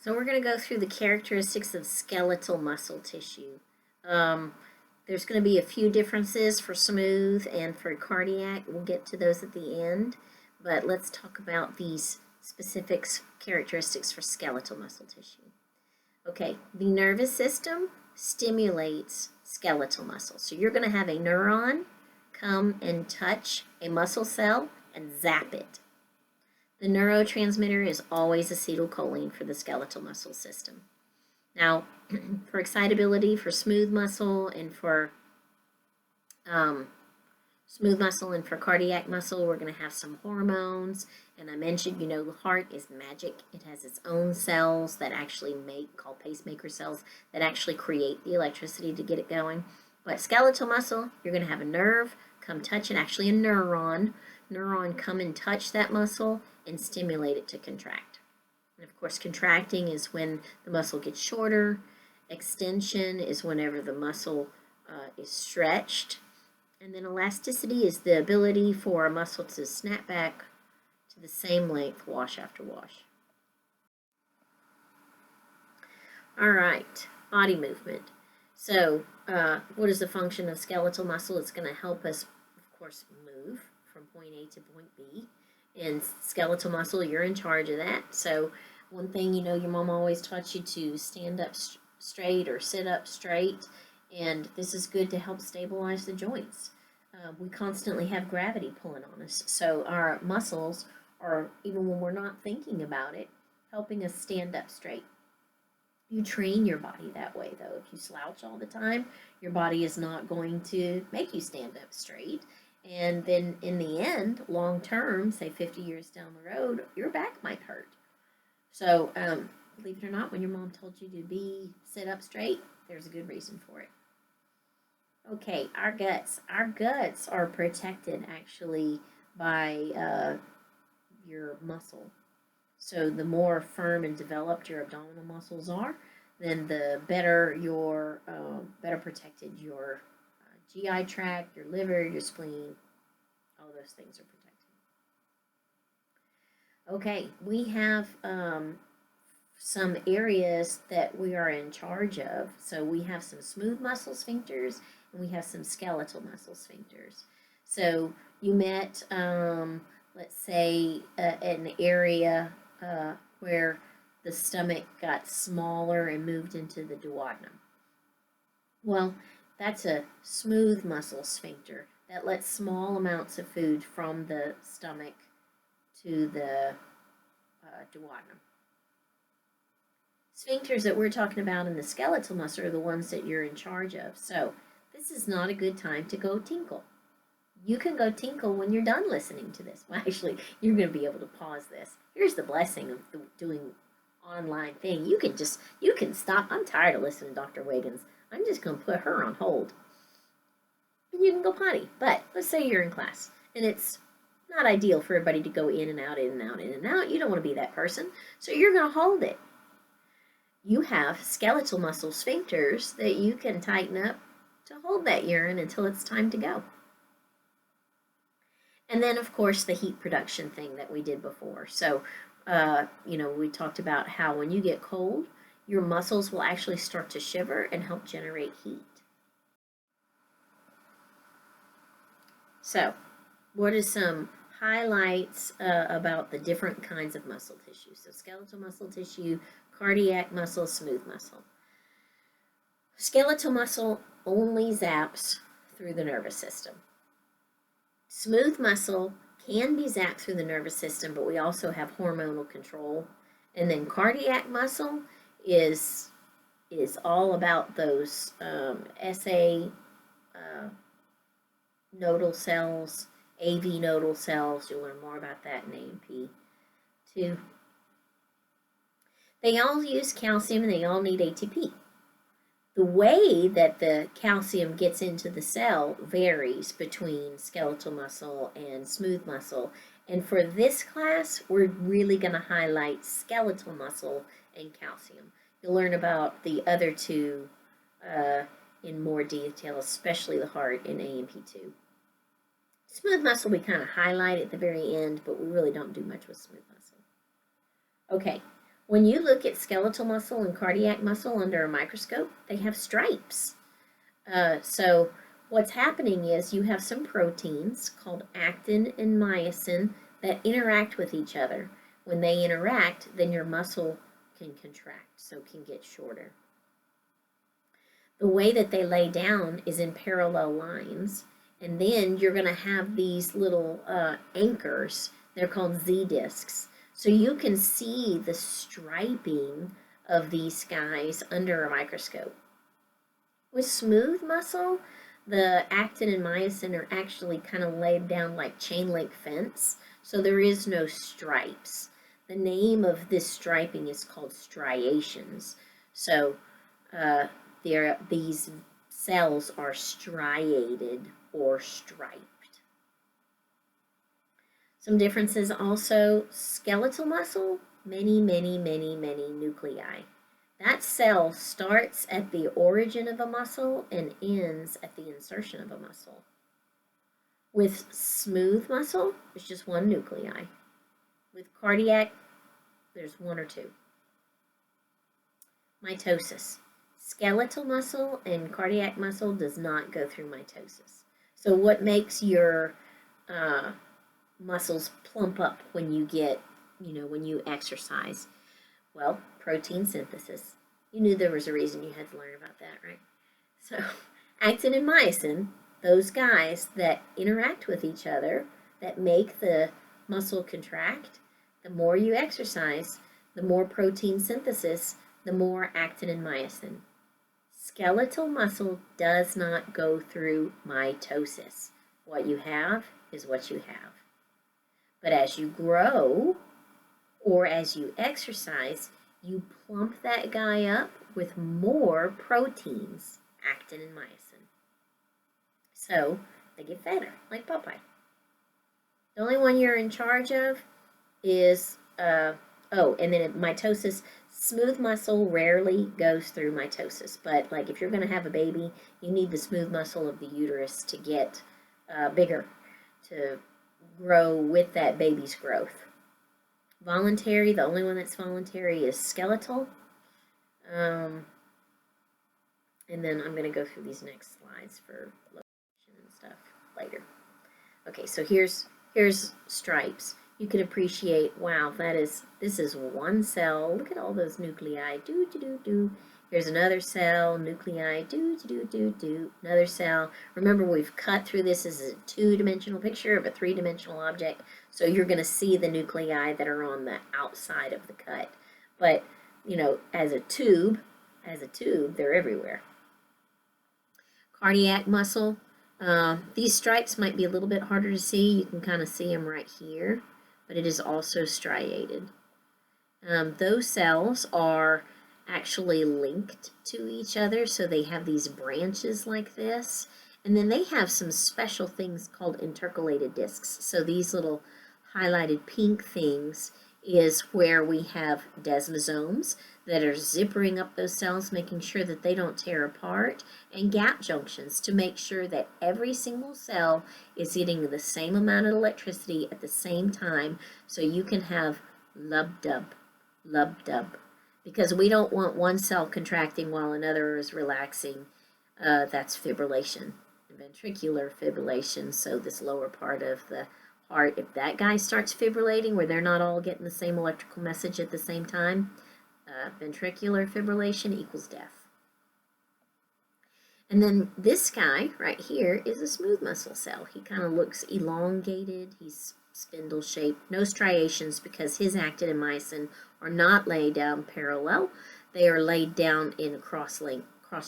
So we're going to go through the characteristics of skeletal muscle tissue. There's going to be a few differences for smooth and for cardiac. We'll get to those at the end, but let's talk about these specific characteristics for skeletal muscle tissue. Okay, the nervous system stimulates skeletal muscle. So you're going to have a neuron come and touch a muscle cell and zap it. The neurotransmitter is always acetylcholine for the skeletal muscle system. Now, for excitability, for smooth muscle and for cardiac muscle, we're going to have some hormones. And I mentioned, the heart is magic. It has its own cells that actually called pacemaker cells, that actually create the electricity to get it going. But skeletal muscle, you're going to have a nerve come touch it, actually a neuron come and touch that muscle and stimulate it to contract. And of course, contracting is when the muscle gets shorter. Extension is whenever the muscle is stretched. And then elasticity is the ability for a muscle to snap back to the same length wash after wash. All right, body movement. So what is the function of skeletal muscle? It's going to help us, of course, move from point A to point B. And skeletal muscle, you're in charge of that. So one thing, your mom always taught you to stand up straight or sit up straight. And this is good to help stabilize the joints. We constantly have gravity pulling on us. So our muscles are, even when we're not thinking about it, helping us stand up straight. You train your body that way, though. If you slouch all the time, your body is not going to make you stand up straight. And then in the end, long term, say 50 years down the road, your back might hurt. So believe it or not, when your mom told you to sit up straight, there's a good reason for it. Okay, our guts. Our guts are protected actually by your muscle. So the more firm and developed your abdominal muscles are, then the better better protected your GI tract, your liver, your spleen, all those things are protected. Okay, we have some areas that we are in charge of. So we have some smooth muscle sphincters and we have some skeletal muscle sphincters. So you met, let's say, an area where the stomach got smaller and moved into the duodenum. Well, that's a smooth muscle sphincter that lets small amounts of food from the stomach to the duodenum. Sphincters that we're talking about in the skeletal muscle are the ones that you're in charge of. So this is not a good time to go tinkle. You can go tinkle when you're done listening to this. Well, actually, you're going to be able to pause this. Here's the blessing of doing online thing. You can stop. I'm tired of listening to Dr. Wiggins. I'm just going to put her on hold. And you can go potty. But let's say you're in class and it's not ideal for everybody to go in and out, in and out, in and out. You don't want to be that person. So you're going to hold it. You have skeletal muscle sphincters that you can tighten up to hold that urine until it's time to go. And then, of course, the heat production thing that we did before. So, we talked about how when you get cold, your muscles will actually start to shiver and help generate heat. So, what are some highlights about the different kinds of muscle tissue? So, skeletal muscle tissue, cardiac muscle, smooth muscle. Skeletal muscle only zaps through the nervous system. Smooth muscle can be zapped through the nervous system, but we also have hormonal control. And then cardiac muscle is all about those SA nodal cells, AV nodal cells. You'll learn more about that in A&P 2. They all use calcium and they all need ATP. The way that the calcium gets into the cell varies between skeletal muscle and smooth muscle. And for this class, we're really going to highlight skeletal muscle and calcium. You'll learn about the other two in more detail, especially the heart in A&P 2. Smooth muscle we kind of highlight at the very end, but we really don't do much with smooth muscle. Okay, When you look at skeletal muscle and cardiac muscle under a microscope, they have stripes. So what's happening is you have some proteins called actin and myosin that interact with each other. When they interact, then your muscle can contract, so can get shorter. The way that they lay down is in parallel lines, and then you're going to have these little anchors. They're called Z-discs. So you can see the striping of these guys under a microscope. With smooth muscle, the actin and myosin are actually kind of laid down like chain link fence, so there is no stripes. The name of this striping is called striations. So these cells are striated or striped. Some differences also: skeletal muscle, many nuclei. That cell starts at the origin of a muscle and ends at the insertion of a muscle. With smooth muscle, there's just one nuclei. With cardiac, there's one or two. Mitosis. Skeletal muscle and cardiac muscle does not go through mitosis. So what makes your muscles plump up when you get, when you exercise? Well, protein synthesis. You knew there was a reason you had to learn about that, right? So, actin and myosin, those guys that interact with each other, that make the muscle contract, the more you exercise, the more protein synthesis, the more actin and myosin. Skeletal muscle does not go through mitosis. What you have is what you have. But as you grow, or as you exercise, you plump that guy up with more proteins, actin and myosin. So they get fatter, like Popeye. The only one you're in charge of is, and then mitosis. Smooth muscle rarely goes through mitosis, but like if you're going to have a baby, you need the smooth muscle of the uterus to get bigger, to grow with that baby's growth. Voluntary, the only one that's voluntary is skeletal. And then I'm going to go through these next slides for location and stuff later. Okay, so here's stripes. You can appreciate, wow, this is one cell. Look at all those nuclei. Here's another cell, nuclei, another cell. Remember, we've cut through this as a two-dimensional picture of a three-dimensional object, so you're going to see the nuclei that are on the outside of the cut. But, as a tube, they're everywhere. Cardiac muscle. These stripes might be a little bit harder to see. You can kind of see them right here, but it is also striated. Those cells are actually linked to each other, so they have these branches like this, and then they have some special things called intercalated discs. So these little highlighted pink things is where we have desmosomes that are zippering up those cells, making sure that they don't tear apart, and gap junctions to make sure that every single cell is getting the same amount of electricity at the same time, so you can have lub-dub, because we don't want one cell contracting while another is relaxing. That's fibrillation, ventricular fibrillation. So this lower part of the heart, if that guy starts fibrillating where they're not all getting the same electrical message at the same time, ventricular fibrillation equals death. And then this guy right here is a smooth muscle cell. He kind of looks elongated. He's spindle shaped. No striations because his actin and myosin are not laid down parallel. They are laid down in a cross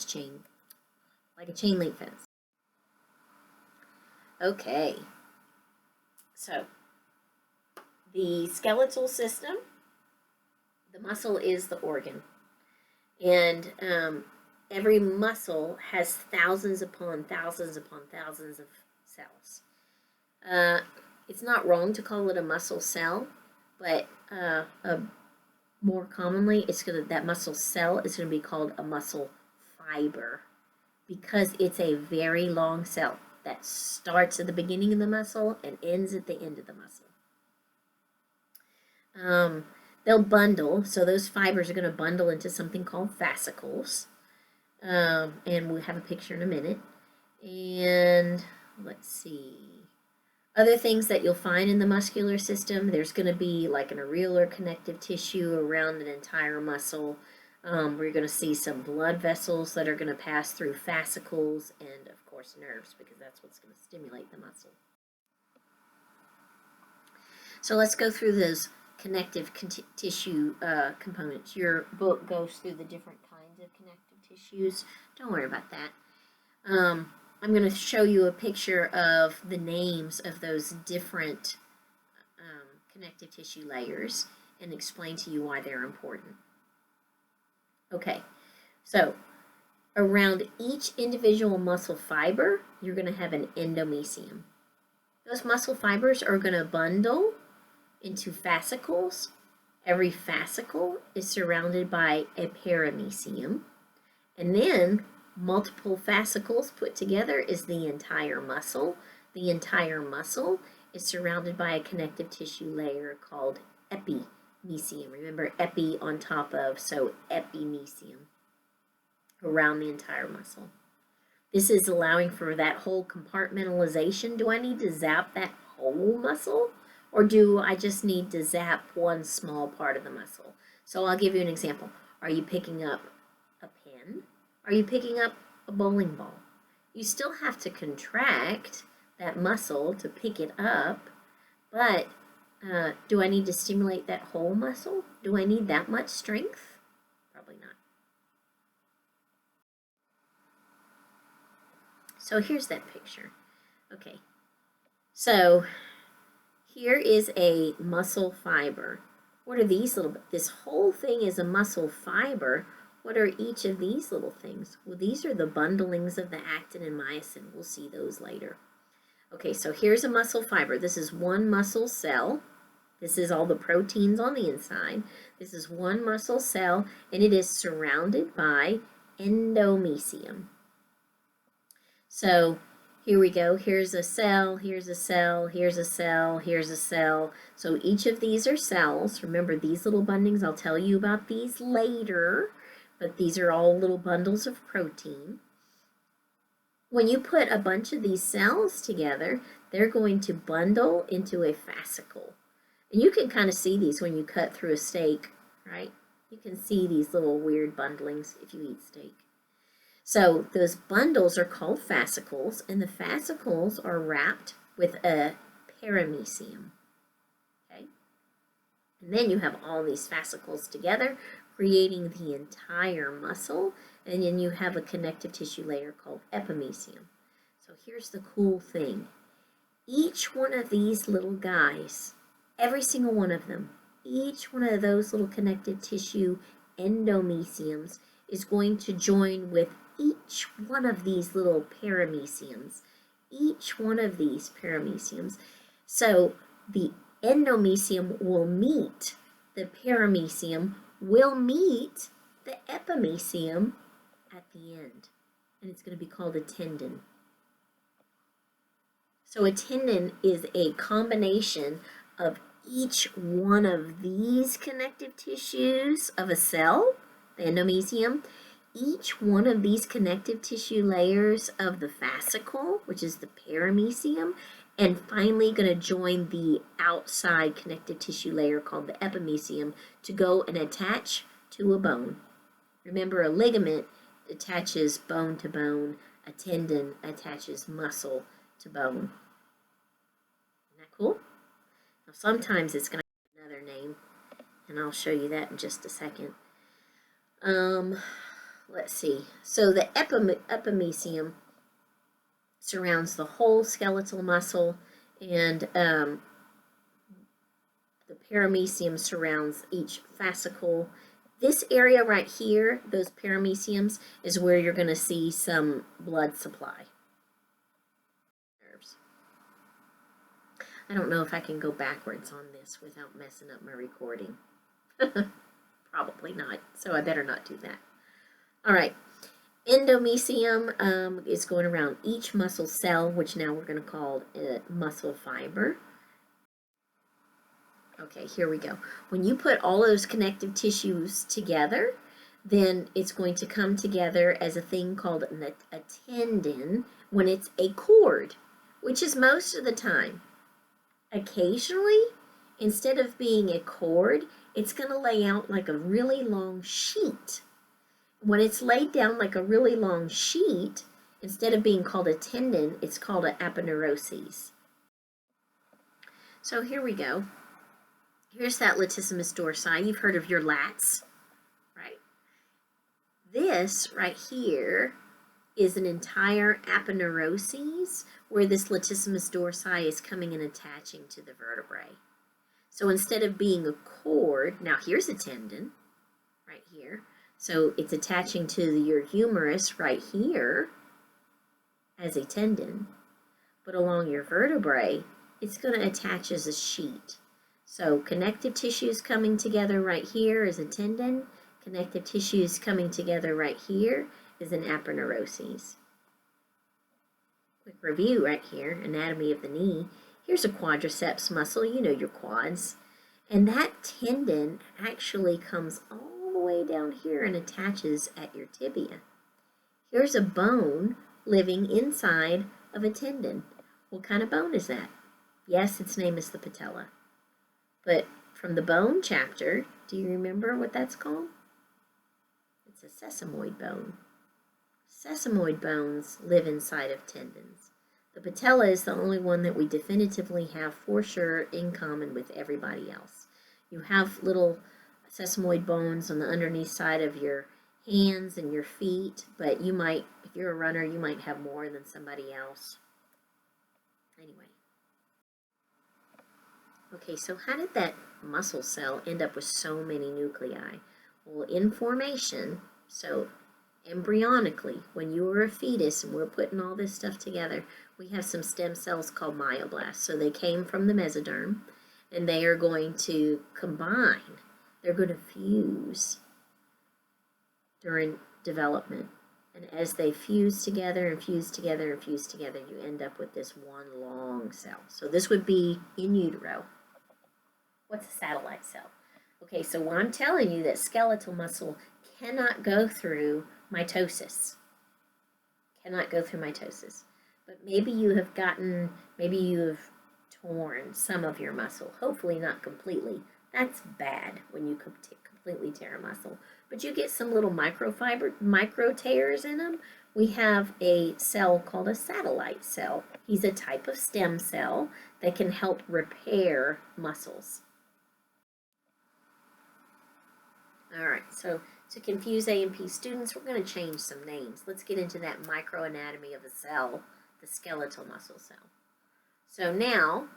chain, like a chain link fence. Okay. So, the skeletal system, the muscle is the organ. And every muscle has thousands upon thousands upon thousands of cells. It's not wrong to call it a muscle cell, but more commonly, that muscle cell is going to be called a muscle fiber because it's a very long cell that starts at the beginning of the muscle and ends at the end of the muscle. they'll bundle. So those fibers are going to bundle into something called fascicles. And we'll have a picture in a minute. And let's see. Other things that you'll find in the muscular system, there's going to be like an areolar connective tissue around an entire muscle. We're going to see some blood vessels that are going to pass through fascicles and, of course, nerves, because that's what's going to stimulate the muscle. So let's go through those connective tissue components. Your book goes through the different kinds of connective tissues. Don't worry about that. I'm going to show you a picture of the names of those different connective tissue layers and explain to you why they're important. Okay, so around each individual muscle fiber, you're going to have an endomysium. Those muscle fibers are going to bundle into fascicles. Every fascicle is surrounded by a paramysium. And then multiple fascicles put together is the entire muscle. The entire muscle is surrounded by a connective tissue layer called epimysium. Remember, epi on top of, so epimysium around the entire muscle. This is allowing for that whole compartmentalization. Do I need to zap that whole muscle, or do I just need to zap one small part of the muscle? So I'll give you an example. Are you picking up a pen? Are you picking up a bowling ball? You still have to contract that muscle to pick it up, but do I need to stimulate that whole muscle? Do I need that much strength? Probably not. So here's that picture. Okay, so here is a muscle fiber. What are these little, this whole thing is a muscle fiber. What are each of these little things? Well, these are the bundlings of the actin and myosin. We'll see those later. Okay, so here's a muscle fiber. This is one muscle cell. This is all the proteins on the inside. This is one muscle cell, and it is surrounded by endomysium. So here we go. Here's a cell, here's a cell, here's a cell, here's a cell. So each of these are cells. Remember, these little bundlings, I'll tell you about these later, but these are all little bundles of protein. When you put a bunch of these cells together, they're going to bundle into a fascicle. And you can kind of see these when you cut through a steak, right? You can see these little weird bundlings if you eat steak. So those bundles are called fascicles, and the fascicles are wrapped with a paramysium. Okay? And then you have all these fascicles together, creating the entire muscle, and then you have a connective tissue layer called epimysium. So here's the cool thing. Each one of these little guys, every single one of them, each one of those little connective tissue endomysiums is going to join with each one of these little paramysiums. Each one of these paramysiums. So the endomysium will meet the paramysium, will meet the epimysium at the end. And it's going to be called a tendon. So a tendon is a combination of each one of these connective tissues of a cell, the endomysium, each one of these connective tissue layers of the fascicle, which is the paramysium, and finally going to join the outside connective tissue layer called the epimysium to go and attach to a bone. Remember, a ligament attaches bone to bone, a tendon attaches muscle to bone. Isn't that cool? Now, sometimes it's going to have another name, and I'll show you that in just a second. Let's see. So the epimysium surrounds the whole skeletal muscle, and the paramysium surrounds each fascicle. This area right here, those paramysiums, is where you're going to see some blood supply. Nerves. I don't know if I can go backwards on this without messing up my recording. Probably not, so I better not do that. All right, endomysium is going around each muscle cell, which now we're going to call a muscle fiber. Okay, here we go. When you put all those connective tissues together, then it's going to come together as a thing called a tendon when it's a cord, which is most of the time. Occasionally, instead of being a cord, it's going to lay out like a really long sheet. When it's laid down like a really long sheet, instead of being called a tendon, it's called an aponeurosis. So here we go. Here's that latissimus dorsi. You've heard of your lats, right? This right here is an entire aponeurosis where this latissimus dorsi is coming and attaching to the vertebrae. So instead of being a cord, now here's a tendon right here. So it's attaching to your humerus right here as a tendon, but along your vertebrae, it's going to attach as a sheet. So connective tissues coming together right here is a tendon. Connective tissues coming together right here is an aponeurosis. Quick review right here, anatomy of the knee. Here's a quadriceps muscle, you know your quads. And that tendon actually comes all the way down here and attaches at your tibia. Here's a bone living inside of a tendon. What kind of bone is that? Yes, its name is the patella. But from the bone chapter, do you remember what that's called? It's a sesamoid bone. Sesamoid bones live inside of tendons. The patella is the only one that we definitively have for sure in common with everybody else. You have little sesamoid bones on the underneath side of your hands and your feet, but you might, if you're a runner, you might have more than somebody else. Anyway. Okay, so how did that muscle cell end up with so many nuclei? Well, in formation, so embryonically, when you were a fetus and we're putting all this stuff together, we have some stem cells called myoblasts. So they came from the mesoderm, and they are going to combine. They're going to fuse during development. And as they fuse together and fuse together and fuse together, you end up with this one long cell. So this would be in utero. What's a satellite cell? Okay, so when I'm telling you that skeletal muscle cannot go through mitosis, but maybe you have torn some of your muscle, hopefully not completely. That's bad when you completely tear a muscle, but you get some little micro tears in them. We have a cell called a satellite cell. He's a type of stem cell that can help repair muscles. All right, so to confuse A and P students, we're going to change some names. Let's get into that microanatomy of the cell, the skeletal muscle cell. So now,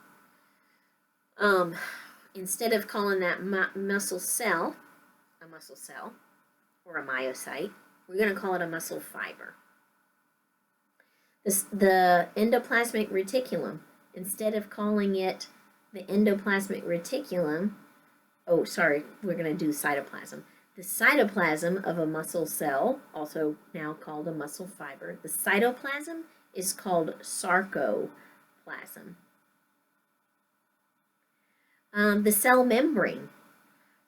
instead of calling that muscle cell a muscle cell or a myocyte, we're going to call it a muscle fiber. The endoplasmic reticulum, instead of calling it the endoplasmic reticulum, we're going to do cytoplasm. The cytoplasm of a muscle cell, also now called a muscle fiber, the cytoplasm is called sarcoplasm. The cell membrane.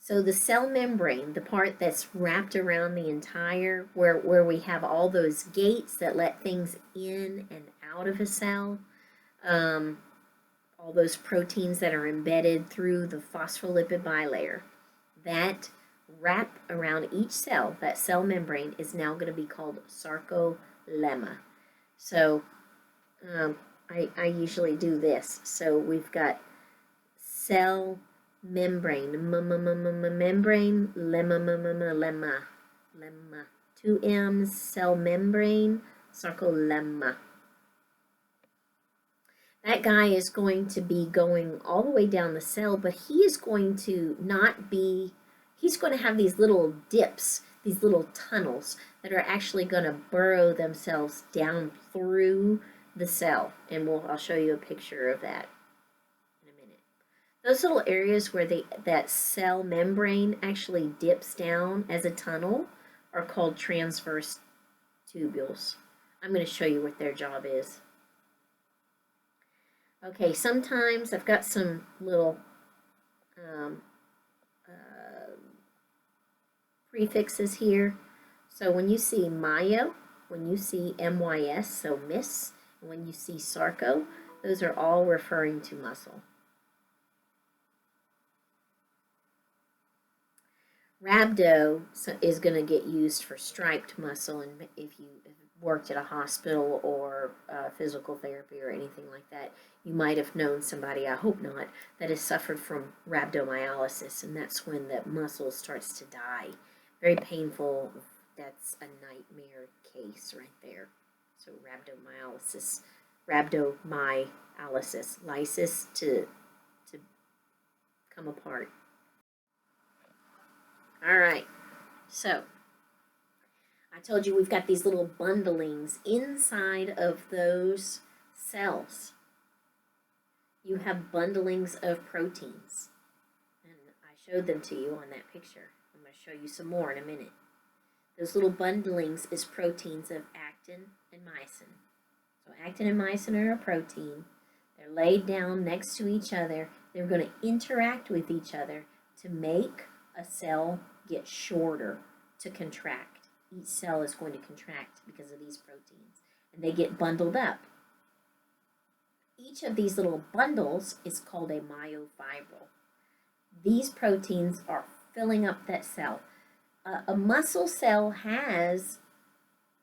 So the cell membrane, the part that's wrapped around the entire, where we have all those gates that let things in and out of a cell, all those proteins that are embedded through the phospholipid bilayer, that wrap around each cell, that cell membrane, is now going to be called sarcolemma. So I usually do this. So we've got cell membrane, membrane, lemma, 2 M's, cell membrane, sarcolemma. That guy is going to be going all the way down the cell, but he is going to he's going to have these little dips, these little tunnels that are actually going to burrow themselves down through the cell. And I'll show you a picture of that in a minute. Those little areas where that cell membrane actually dips down as a tunnel are called transverse tubules. I'm going to show you what their job is. Okay, sometimes I've got some little um, prefixes here. So when you see myo, when you see mys, so miss, and when you see sarco, those are all referring to muscle. Rhabdo is going to get used for striped muscle, and if you worked at a hospital or physical therapy or anything like that, you might have known somebody, I hope not, that has suffered from rhabdomyolysis, and that's when the muscle starts to die. Very painful. That's a nightmare case right there. So rhabdomyolysis, lysis to come apart. All right, so I told you we've got these little bundlings inside of those cells. You have bundlings of proteins, and I showed them to you on that picture. I'm going to show you some more in a minute. Those little bundlings is proteins of actin and myosin. So actin and myosin are a protein. They're laid down next to each other. They're going to interact with each other to make a cell get shorter, to contract. Each cell is going to contract because of these proteins, and they get bundled up. Each of these little bundles is called a myofibril. These proteins are filling up that cell. A muscle cell has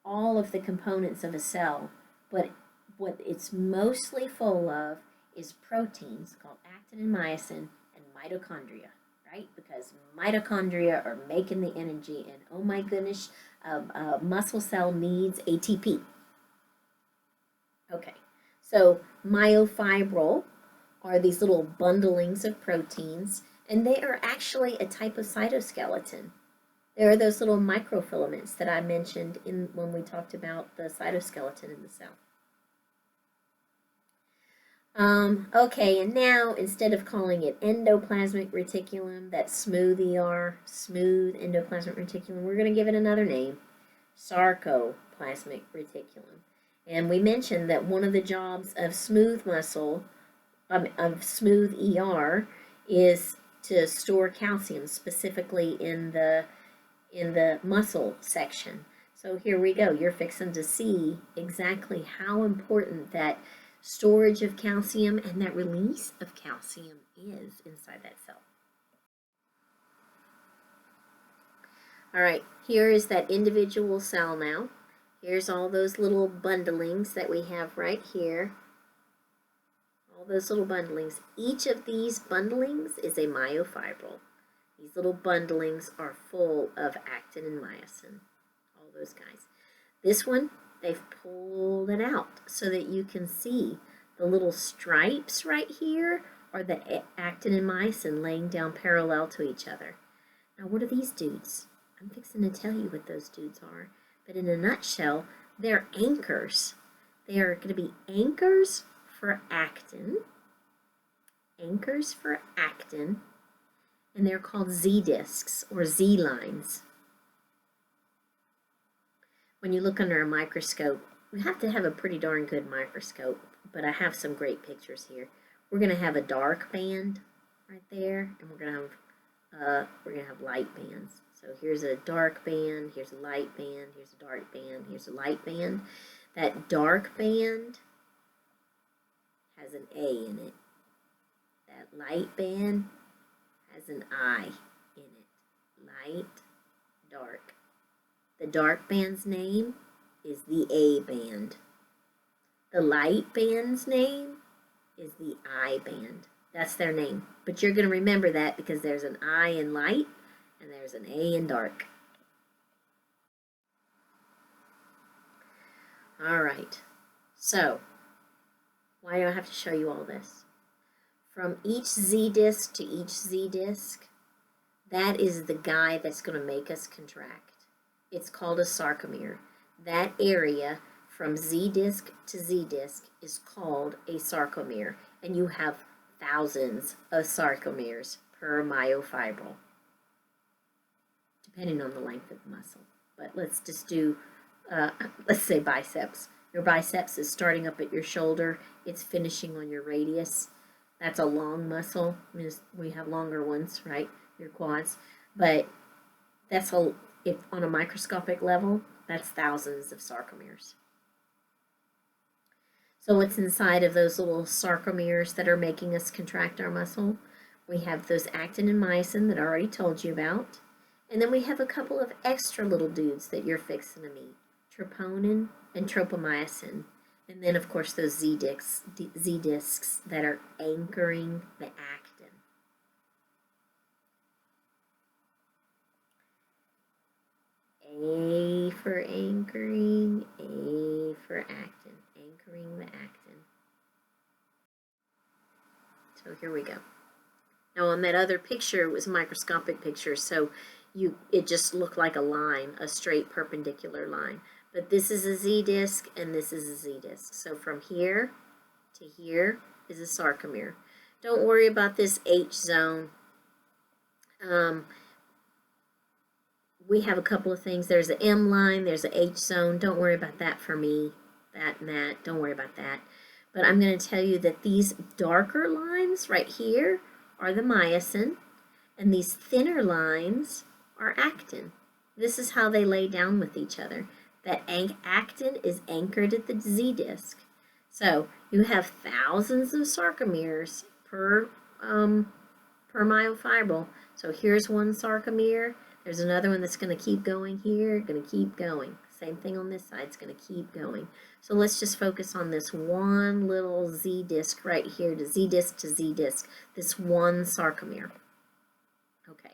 all of the components of a cell, but what it's mostly full of is proteins called actin and myosin and mitochondria, right? Because mitochondria are making the energy, and oh my goodness, a muscle cell needs ATP. Okay, so myofibril are these little bundlings of proteins, and they are actually a type of cytoskeleton. There are those little microfilaments that I mentioned when we talked about the cytoskeleton in the cell. Okay, and now instead of calling it endoplasmic reticulum, that smooth ER, smooth endoplasmic reticulum, we're going to give it another name, sarcoplasmic reticulum. And we mentioned that one of the jobs of smooth muscle, of smooth ER, is to store calcium, specifically in the muscle section. So here we go. You're fixing to see exactly how important that storage of calcium and that release of calcium is inside that cell. All right, here is that individual cell now. Here's all those little bundlings that we have right here. All those little bundlings. Each of these bundlings is a myofibril. These little bundlings are full of actin and myosin, all those guys. This one, they've pulled it out so that you can see the little stripes right here are the actin and myosin laying down parallel to each other. Now, what are these dudes? I'm fixing to tell you what those dudes are, but in a nutshell, they're anchors. They are going to be anchors for actin, and they're called Z-discs or Z-lines. When you look under a microscope, you have to have a pretty darn good microscope, but I have some great pictures here. We're going to have a dark band right there, and we're going to have light bands. So here's a dark band, here's a light band, here's a dark band, here's a light band. That dark band has an A in it. That light band has an I in it. Light, dark. The dark band's name is the A band. The light band's name is the I band. That's their name. But you're going to remember that because there's an I in light and there's an A in dark. All right. So, why do I have to show you all this? From each Z-disc to each Z-disc, that is the guy that's going to make us contract. It's called a sarcomere. That area from Z-disc to Z-disc is called a sarcomere, and you have thousands of sarcomeres per myofibril, depending on the length of the muscle. But let's just do, let's say biceps. Your biceps is starting up at your shoulder. It's finishing on your radius. That's a long muscle. I mean, we have longer ones, right? Your quads. But that's if on a microscopic level, that's thousands of sarcomeres. So what's inside of those little sarcomeres that are making us contract our muscle? We have those actin and myosin that I already told you about. And then we have a couple of extra little dudes that you're fixing to meet. Troponin and tropomyosin. And then, of course, those Z discs that are anchoring the actin. A for anchoring, A for actin. Anchoring the actin. So here we go. Now on that other picture, it was a microscopic picture, so it just looked like a line, a straight perpendicular line. But this is a Z disc and this is a Z disc. So from here to here is a sarcomere. Don't worry about this H zone. We have a couple of things. There's an M line, there's an H zone. Don't worry about that for me. That and that. Don't worry about that. But I'm going to tell you that these darker lines right here are the myosin, and these thinner lines are actin. This is how they lay down with each other. That actin is anchored at the Z disc. So you have thousands of sarcomeres per myofibril. So here's one sarcomere. There's another one that's going to keep going here, going to keep going. Same thing on this side, it's going to keep going. So let's just focus on this one little Z disc right here, to Z disc to Z disc, this one sarcomere. Okay,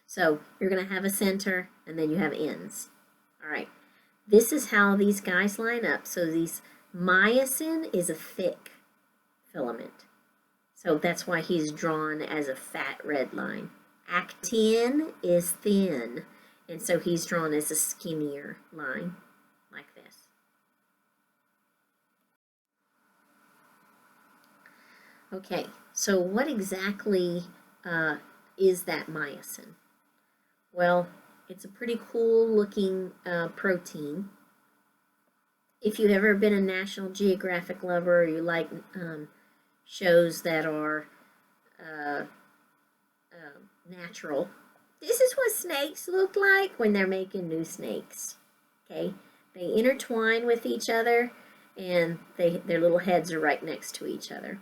so you're going to have a center and then you have ends. All right, this is how these guys line up. So these myosin is a thick filament. So that's why he's drawn as a fat red line. Actin is thin, and so he's drawn as a skinnier line, like this. Okay, so what exactly is that myosin? Well, it's a pretty cool looking protein. If you've ever been a National Geographic lover, or you like shows that are natural, this is what snakes look like when they're making new snakes. Okay, they intertwine with each other and their little heads are right next to each other.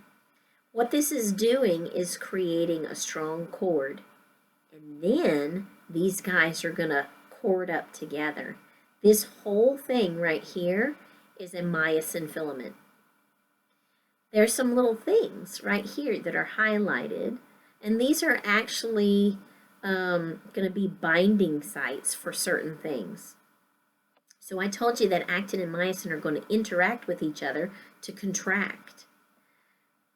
What this is doing is creating a strong cord, and then these guys are gonna cord up together. This whole thing right here is a myosin filament. There's some little things right here that are highlighted, and these are actually going to be binding sites for certain things. So I told you that actin and myosin are going to interact with each other to contract.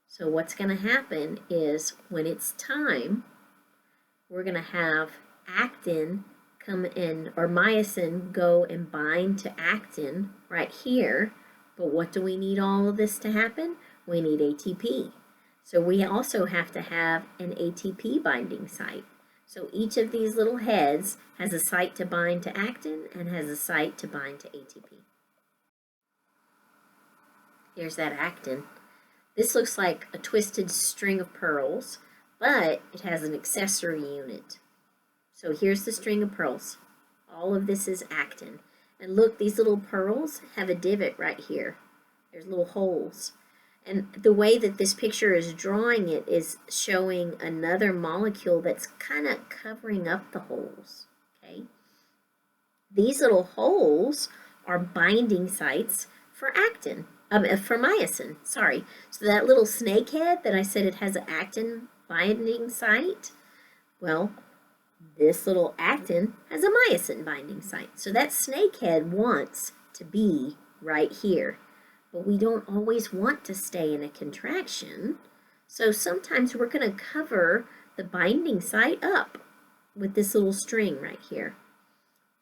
So what's going to happen is when it's time, we're going to have actin come in, or myosin go and bind to actin right here. But what do we need all of this to happen? We need ATP. So we also have to have an ATP binding site. So each of these little heads has a site to bind to actin and has a site to bind to ATP. Here's that actin. This looks like a twisted string of pearls, but it has an accessory unit. So here's the string of pearls. All of this is actin. And look, these little pearls have a divot right here. There's little holes. And the way that this picture is drawing it is showing another molecule that's kind of covering up the holes, okay? These little holes are binding sites for actin, for myosin, sorry. So that little snake head that I said it has an actin binding site, well, this little actin has a myosin binding site. So that snake head wants to be right here. But we don't always want to stay in a contraction, so sometimes we're going to cover the binding site up with this little string right here.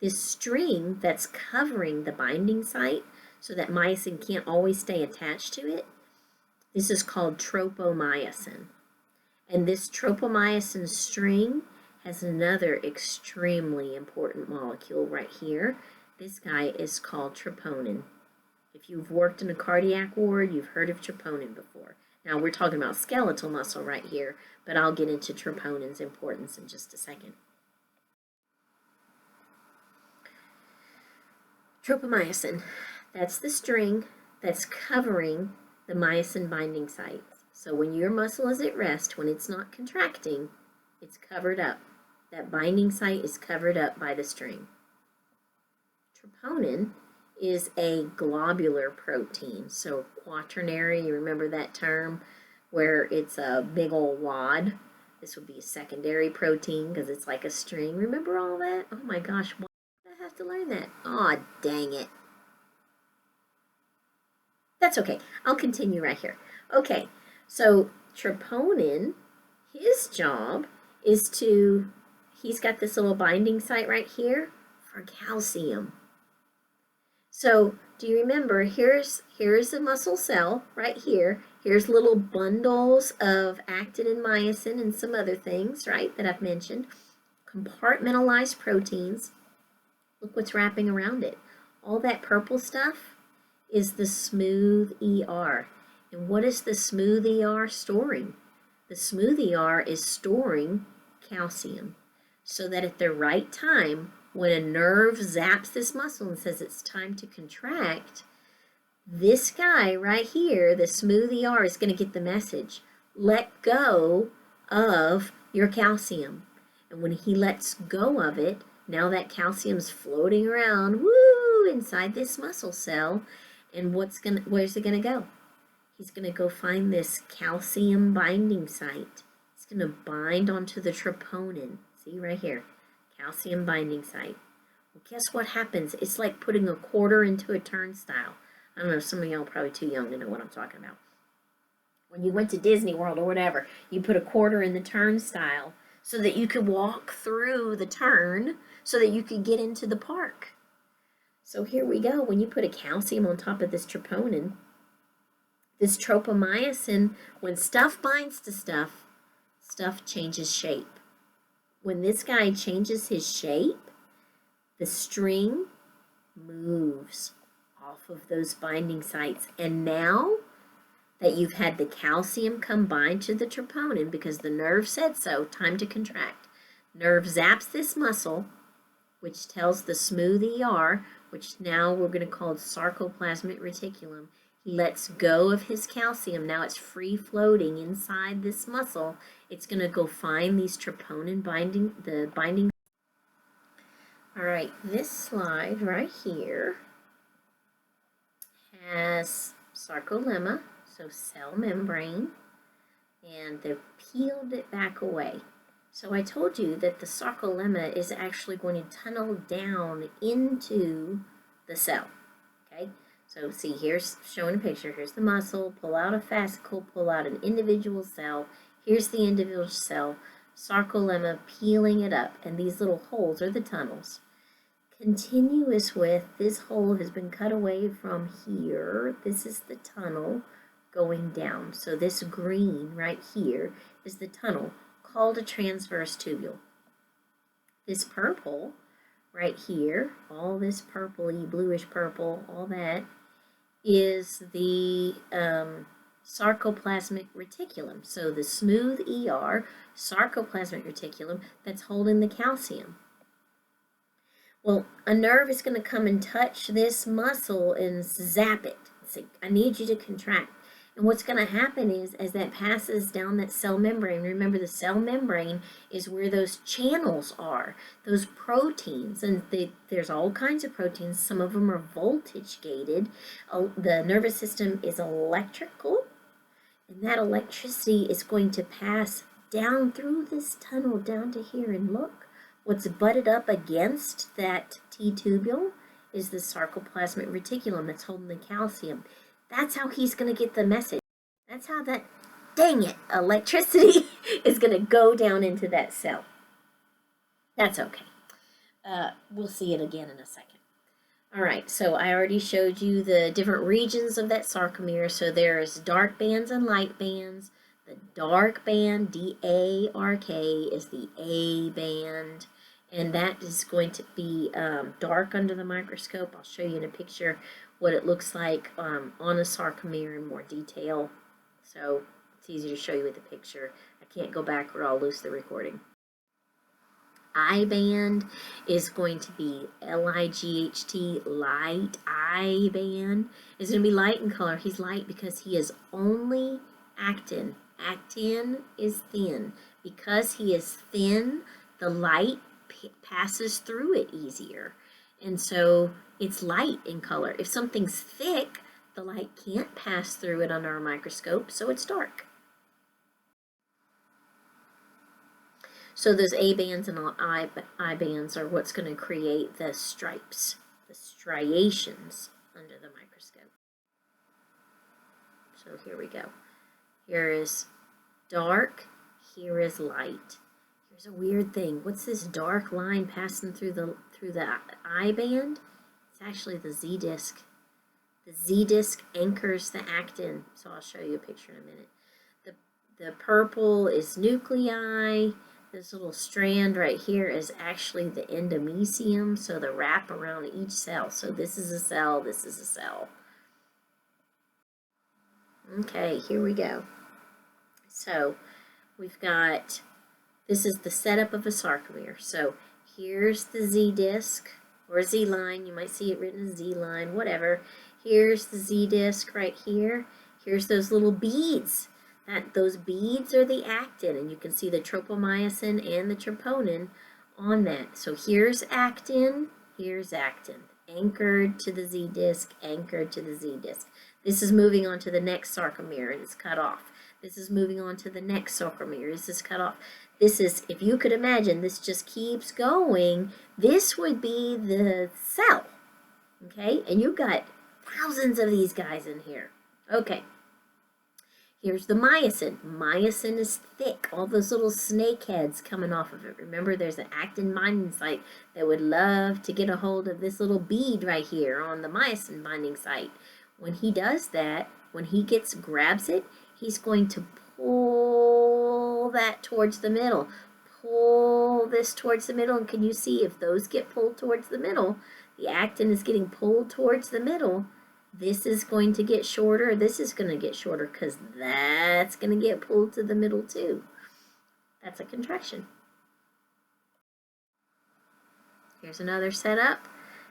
This string that's covering the binding site so that myosin can't always stay attached to it, this is called tropomyosin. And this tropomyosin string has another extremely important molecule right here. This guy is called troponin. If you've worked in a cardiac ward, you've heard of troponin before. Now we're talking about skeletal muscle right here, but I'll get into troponins' importance in just a second. Tropomyosin, that's the string that's covering the myosin binding sites. So when your muscle is at rest, when it's not contracting, it's covered up. That binding site is covered up by the string. Troponin is a globular protein. So quaternary, you remember that term, where it's a big old wad. This would be a secondary protein because it's like a string. Remember all that? Oh my gosh, why did I have to learn that? Aw, dang it. That's okay. I'll continue right here. Okay, so troponin, his job is to, he's got this little binding site right here for calcium. So do you remember, here's a muscle cell right here. Here's little bundles of actin and myosin and some other things, right, that I've mentioned. Compartmentalized proteins. Look what's wrapping around it. All that purple stuff is the smooth ER. And what is the smooth ER storing? The smooth ER is storing calcium so that at the right time, when a nerve zaps this muscle and says it's time to contract, this guy right here, the smooth ER, is going to get the message. Let go of your calcium. And when he lets go of it, now that calcium's floating around, woo, inside this muscle cell. And where's it going to go? He's going to go find this calcium binding site. It's going to bind onto the troponin. See right here, calcium binding site. Well, guess what happens? It's like putting a quarter into a turnstile. I don't know, some of y'all are probably too young to know what I'm talking about. When you went to Disney World or whatever, you put a quarter in the turnstile so that you could walk through the turn so that you could get into the park. So here we go. When you put a calcium on top of this troponin, this tropomyosin, when stuff binds to stuff, stuff changes shape. When this guy changes his shape, the string moves off of those binding sites. And now that you've had the calcium come bind to the troponin because the nerve said so, time to contract. Nerve zaps this muscle, which tells the smooth ER, which now we're going to call sarcoplasmic reticulum. He lets go of his calcium. Now it's free floating inside this muscle. It's going to go find these troponin binding. All right, this slide right here has sarcolemma, so cell membrane, and they've peeled it back away. So I told you that the sarcolemma is actually going to tunnel down into the cell, okay? So see, here's showing a picture. Here's the muscle, pull out a fascicle, pull out an individual cell. Here's the individual cell, sarcolemma peeling it up, and these little holes are the tunnels. Continuous with, this hole has been cut away from here. This is the tunnel going down. So this green right here is the tunnel called a transverse tubule. This purple right here, all this purpley, bluish purple, all that is the sarcoplasmic reticulum. So the smooth ER, sarcoplasmic reticulum, that's holding the calcium. Well, a nerve is going to come and touch this muscle and zap it. Say, I need you to contract. And what's going to happen is, as that passes down that cell membrane, remember the cell membrane is where those channels are, those proteins, and there's all kinds of proteins. Some of them are voltage gated. The nervous system is electrical, and that electricity is going to pass down through this tunnel down to here. And look, what's butted up against that T-tubule is the sarcoplasmic reticulum that's holding the calcium. That's how he's going to get the message. That's how that, dang it, electricity is going to go down into that cell. That's okay. We'll see it again in a second. All right, so I already showed you the different regions of that sarcomere. So there's dark bands and light bands. The dark band, D-A-R-K, is the A band. And that is going to be dark under the microscope. I'll show you in a picture what it looks like on a sarcomere in more detail. So It's easier to show you with a picture. I can't go back or I'll lose the recording. I band is going to be L-I-G-H-T, light. I band is going to be light in color. He's light because he is only actin. Actin is thin. Because he is thin, the light passes through it easier. And so it's light in color. If something's thick, the light can't pass through it under a microscope, so it's dark. So those A bands and I bands are what's going to create the stripes, the striations under the microscope. So here we go. Here is dark, here is light. Here's a weird thing. What's this dark line passing through the I band? It's actually the Z disc. The Z disc anchors the actin. So I'll show you a picture in a minute. The purple is nuclei. This little strand right here is actually the endomysium, so the wrap around each cell. So this is a cell, this is a cell. Okay, here we go. So we've got, this is the setup of a sarcomere. So here's the Z disc, or Z line, you might see it written as Z line, whatever. Here's the Z disc right here. Here's those little beads. Those beads are the actin, and you can see the tropomyosin and the troponin on that. So here's actin, anchored to the Z disc, anchored to the Z disc. This is moving on to the next sarcomere, and it's cut off. This is moving on to the next sarcomere, this is cut off. This is, if you could imagine, this just keeps going. This would be the cell, okay? And you've got thousands of these guys in here. Okay. Here's the myosin. Myosin is thick. All those little snake heads coming off of it. Remember, there's an actin binding site that would love to get a hold of this little bead right here on the myosin binding site. When he does that, when he grabs it, he's going to pull that towards the middle. Pull this towards the middle. And can you see if those get pulled towards the middle, the actin is getting pulled towards the middle. This is going to get shorter, this is going to get shorter because that's going to get pulled to the middle too. That's a contraction. Here's another setup.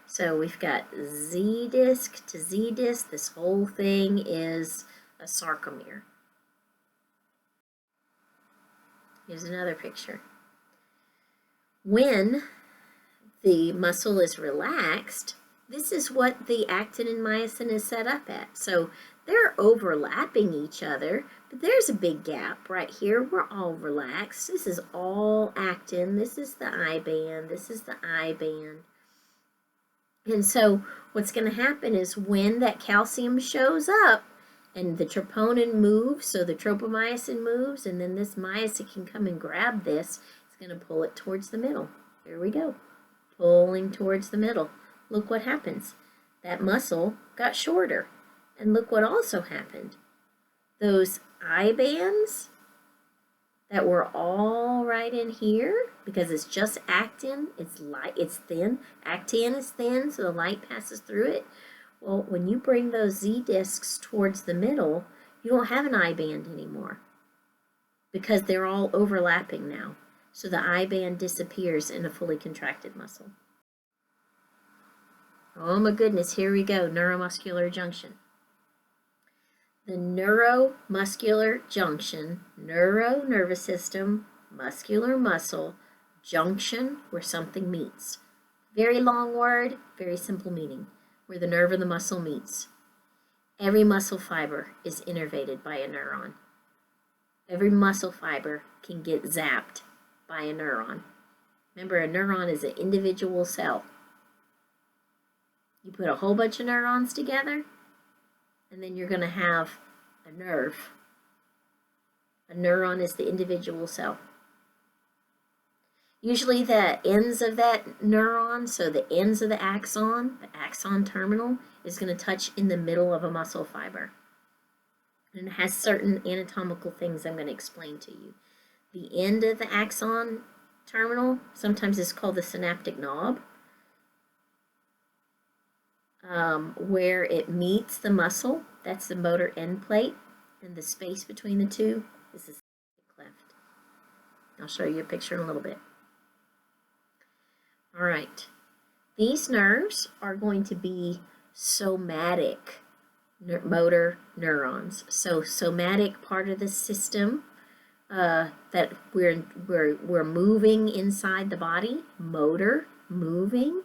So we've got Z disc to Z disc. This whole thing is a sarcomere. Here's another picture. When the muscle is relaxed, this is what the actin and myosin is set up at. So they're overlapping each other, but there's a big gap right here. We're all relaxed. This is all actin. This is the I band. This is the I band. And so what's going to happen is when that calcium shows up and the troponin moves, so the tropomyosin moves, and then this myosin can come and grab this, it's going to pull it towards the middle. Here we go. Pulling towards the middle. Look what happens. That muscle got shorter. And look what also happened. Those I bands that were all right in here, because it's just actin, it's light, it's thin. Actin is thin, so the light passes through it. Well, when you bring those Z discs towards the middle, you don't have an I band anymore because they're all overlapping now. So the I band disappears in a fully contracted muscle. Oh my goodness, here we go, neuromuscular junction. The neuromuscular junction, neuro, nervous system, muscular, muscle, junction, where something meets. Very long word, very simple meaning, where the nerve and the muscle meets. Every muscle fiber is innervated by a neuron. Every muscle fiber can get zapped by a neuron. Remember, a neuron is an individual cell. You put a whole bunch of neurons together, and then you're going to have a nerve. A neuron is the individual cell. Usually the ends of that neuron, so the ends of the axon terminal, is going to touch in the middle of a muscle fiber. And it has certain anatomical things I'm going to explain to you. The end of the axon terminal, sometimes it's called the synaptic knob, where it meets the muscle, that's the motor end plate, and the space between the two is the synaptic cleft. I'll show you a picture in a little bit. All right, these nerves are going to be somatic motor neurons. So somatic part of the system that we're moving inside the body, motor, moving.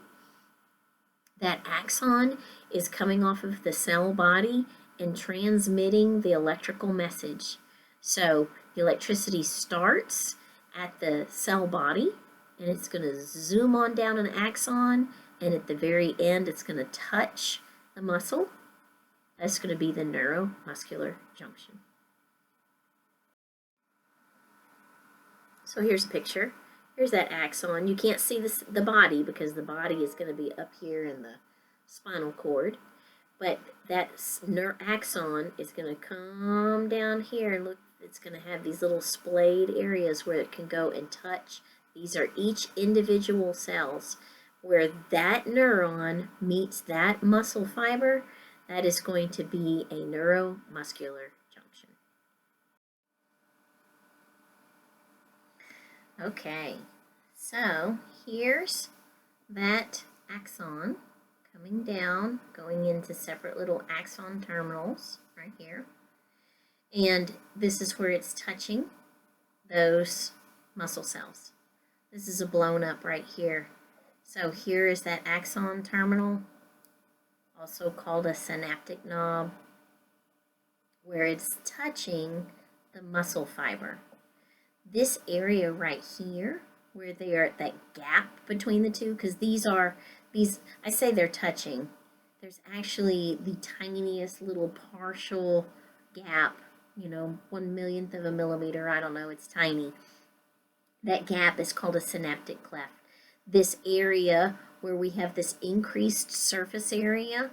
That axon is coming off of the cell body and transmitting the electrical message. So the electricity starts at the cell body, and it's going to zoom on down an axon, and at the very end it's going to touch the muscle. That's going to be the neuromuscular junction. So here's a picture. Here's that axon. You can't see the body because the body is going to be up here in the spinal cord. But that axon is going to come down here, and look, it's going to have these little splayed areas where it can go and touch. These are each individual cells. Where that neuron meets that muscle fiber, that is going to be a neuromuscular junction. Okay, so here's that axon coming down, going into separate little axon terminals right here. And this is where it's touching those muscle cells. This is a blown up right here. So here is that axon terminal, also called a synaptic knob, where it's touching the muscle fiber. This area right here, where they are at that gap between the two, because I say they're touching. There's actually the tiniest little partial gap, 1/1,000,000th of a millimeter, I don't know, it's tiny. That gap is called a synaptic cleft. This area where we have this increased surface area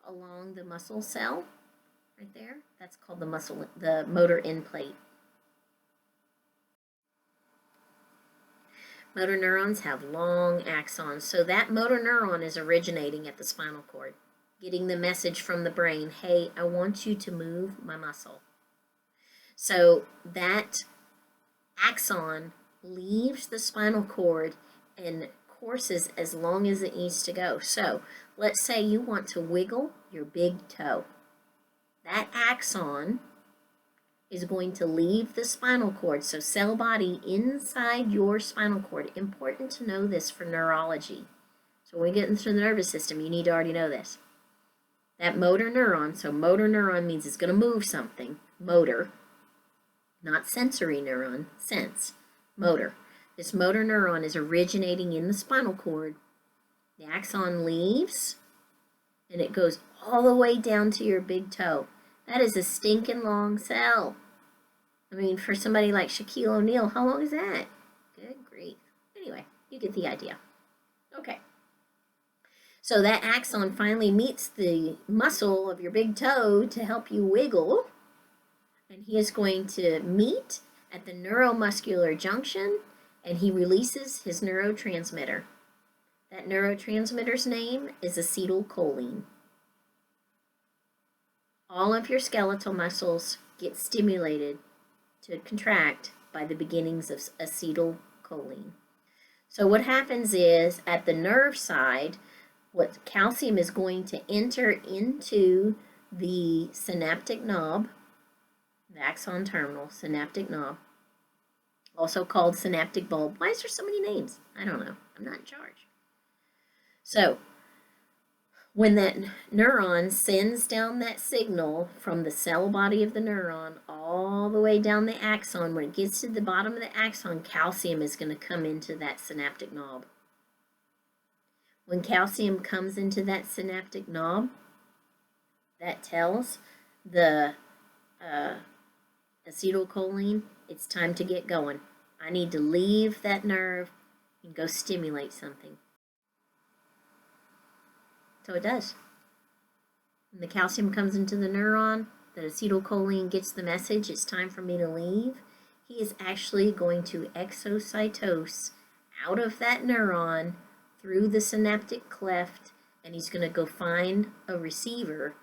along the muscle cell, right there, that's called the motor end plate. Motor neurons have long axons, so that motor neuron is originating at the spinal cord, getting the message from the brain, hey, I want you to move my muscle. So that axon leaves the spinal cord and courses as long as it needs to go. So let's say you want to wiggle your big toe. That axon is going to leave the spinal cord, so cell body inside your spinal cord. Important to know this for neurology. So when we get into the nervous system, you need to already know this. That motor neuron, so motor neuron means it's going to move something, motor, not sensory neuron, sense, motor. This motor neuron is originating in the spinal cord. The axon leaves, and it goes all the way down to your big toe. That is a stinking long cell. I mean, for somebody like Shaquille O'Neal, how long is that? Good grief. Anyway, you get the idea. Okay. So that axon finally meets the muscle of your big toe to help you wiggle. And he is going to meet at the neuromuscular junction, and he releases his neurotransmitter. That neurotransmitter's name is acetylcholine. All of your skeletal muscles get stimulated to contract by the beginnings of acetylcholine. So what happens is, at the nerve side, what calcium is going to enter into the synaptic knob, the axon terminal, synaptic knob, also called synaptic bulb. Why is there so many names? I don't know. I'm not in charge. So when that neuron sends down that signal from the cell body of the neuron all the way down the axon, when it gets to the bottom of the axon, calcium is going to come into that synaptic knob. When calcium comes into that synaptic knob, that tells the acetylcholine it's time to get going. I need to leave that nerve and go stimulate something. So it does. When the calcium comes into the neuron, the acetylcholine gets the message, it's time for me to leave. He is actually going to exocytose out of that neuron through the synaptic cleft, and he's going to go find a receiver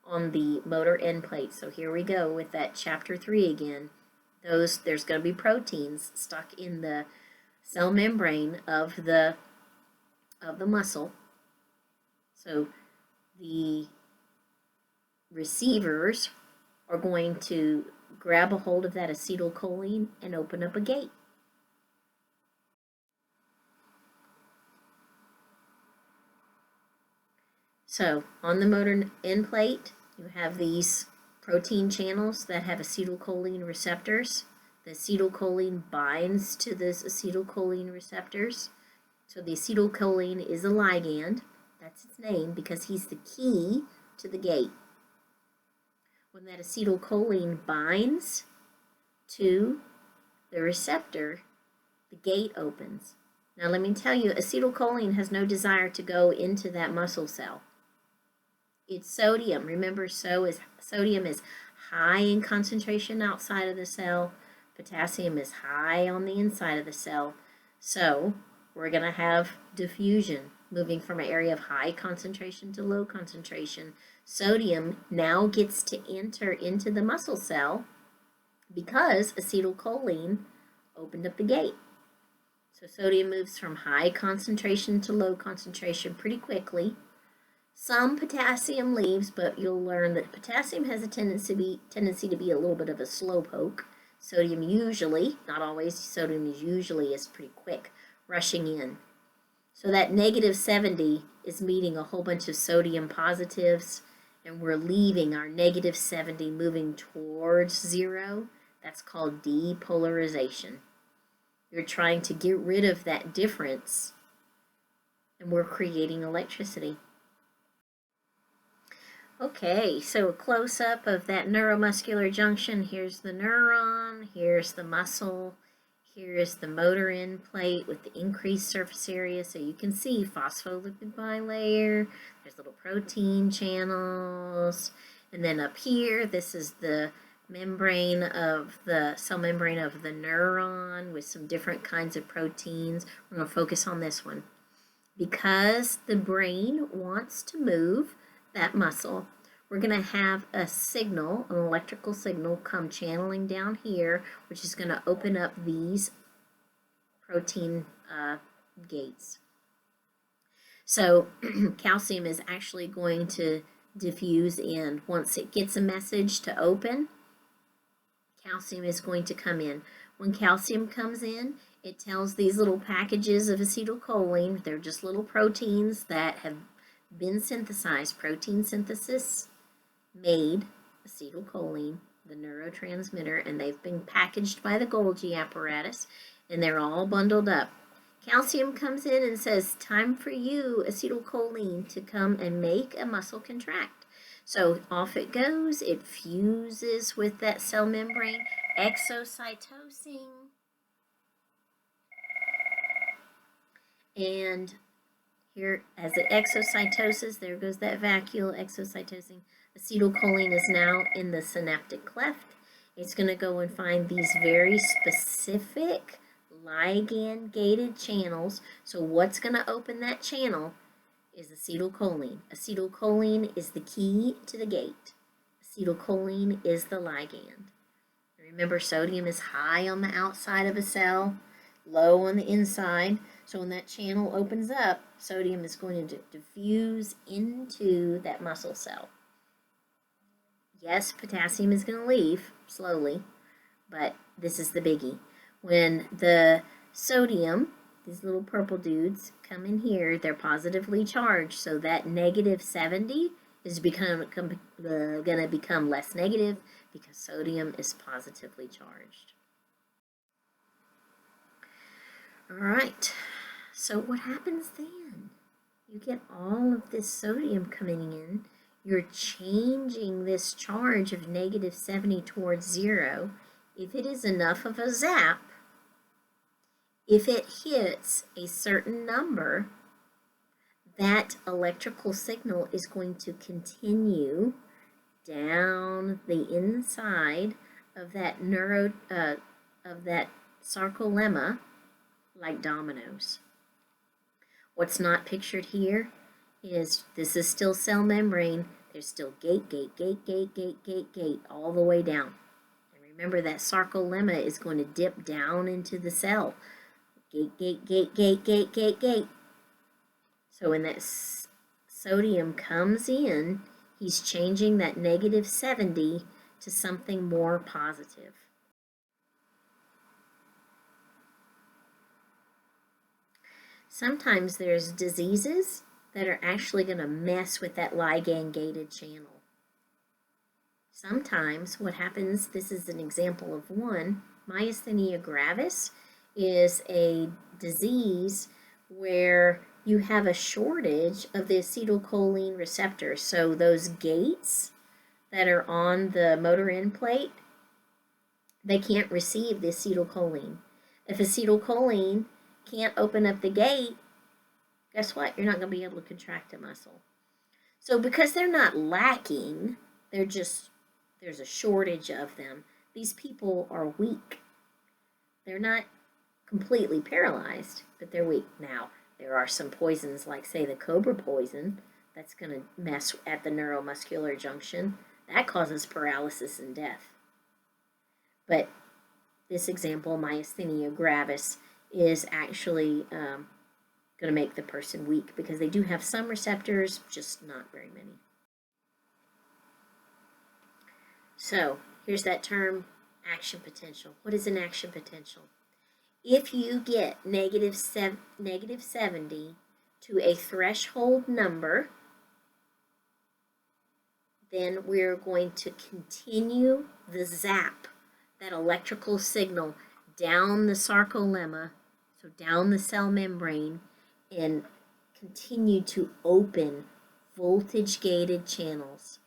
on the motor end plate. So here we go with that chapter 3 again. There's going to be proteins stuck in the cell membrane of the muscle. So the receivers are going to grab a hold of that acetylcholine and open up a gate. So on the motor end plate, you have these protein channels that have acetylcholine receptors. The acetylcholine binds to those acetylcholine receptors. So the acetylcholine is a ligand. That's its name because he's the key to the gate. When that acetylcholine binds to the receptor, the gate opens. Now let me tell you, acetylcholine has no desire to go into that muscle cell. It's sodium. Remember, sodium is high in concentration outside of the cell. Potassium is high on the inside of the cell. So we're going to have diffusion, moving from an area of high concentration to low concentration. Sodium now gets to enter into the muscle cell because acetylcholine opened up the gate. So sodium moves from high concentration to low concentration pretty quickly. Some potassium leaves, but you'll learn that potassium has a tendency to be a little bit of a slowpoke. Sodium usually, not always, sodium is pretty quick, rushing in. So that -70 is meeting a whole bunch of sodium positives, and we're leaving our -70 moving towards 0. That's called depolarization. You're trying to get rid of that difference, and we're creating electricity. Okay, so a close-up of that neuromuscular junction. Here's the neuron, here's the muscle, here's the motor end plate with the increased surface area. So you can see phospholipid bilayer, there's little protein channels, and then up here, this is the membrane of the cell membrane of the neuron with some different kinds of proteins. We're going to focus on this one. Because the brain wants to move that muscle, we're going to have a signal, an electrical signal, come channeling down here, which is going to open up these protein gates. So calcium is actually going to diffuse in. Once it gets a message to open, calcium is going to come in. When calcium comes in, it tells these little packages of acetylcholine, they're just little proteins that have been synthesized. Protein synthesis made acetylcholine, the neurotransmitter, and they've been packaged by the Golgi apparatus, and they're all bundled up. Calcium comes in and says, time for you, acetylcholine, to come and make a muscle contract. So off it goes, it fuses with that cell membrane, exocytosing. And here, as it exocytoses, there goes that vacuole, exocytosing. Acetylcholine is now in the synaptic cleft. It's going to go and find these very specific ligand-gated channels. So what's going to open that channel is acetylcholine. Acetylcholine is the key to the gate. Acetylcholine is the ligand. Remember, sodium is high on the outside of a cell, low on the inside. So when that channel opens up, sodium is going to diffuse into that muscle cell. Yes, potassium is going to leave slowly, but this is the biggie. When the sodium, these little purple dudes, come in here, they're positively charged, so that -70 is going to become less negative because sodium is positively charged. All right, so what happens then? You get all of this sodium coming in. You're changing this charge of -70 towards 0. If it is enough of a zap, if it hits a certain number, that electrical signal is going to continue down the inside of that sarcolemma like dominoes. What's not pictured here is this is still cell membrane. there's still gate, gate, gate, gate, gate, gate, gate, all the way down. And remember that sarcolemma is going to dip down into the cell. Gate, gate, gate, gate, gate, gate, gate. So when that sodium comes in, he's changing that negative 70 to something more positive. Sometimes there's diseases that are actually going to mess with that ligand-gated channel. Sometimes what happens, this is an example of one, myasthenia gravis is a disease where you have a shortage of the acetylcholine receptor. So those gates that are on the motor end plate, they can't receive the acetylcholine. If acetylcholine can't open up the gate, guess what? You're not going to be able to contract a muscle. So because they're not lacking, there's a shortage of them. These people are weak. They're not completely paralyzed, but they're weak. Now, there are some poisons like, say, the cobra poison that's going to mess at the neuromuscular junction. That causes paralysis and death. But this example, myasthenia gravis, is actually going to make the person weak because they do have some receptors, just not very many. So here's that term, action potential. What is an action potential? If you get negative 70 to a threshold number, then we're going to continue the zap, that electrical signal, down the sarcolemma, so down the cell membrane, and continue to open voltage-gated channels.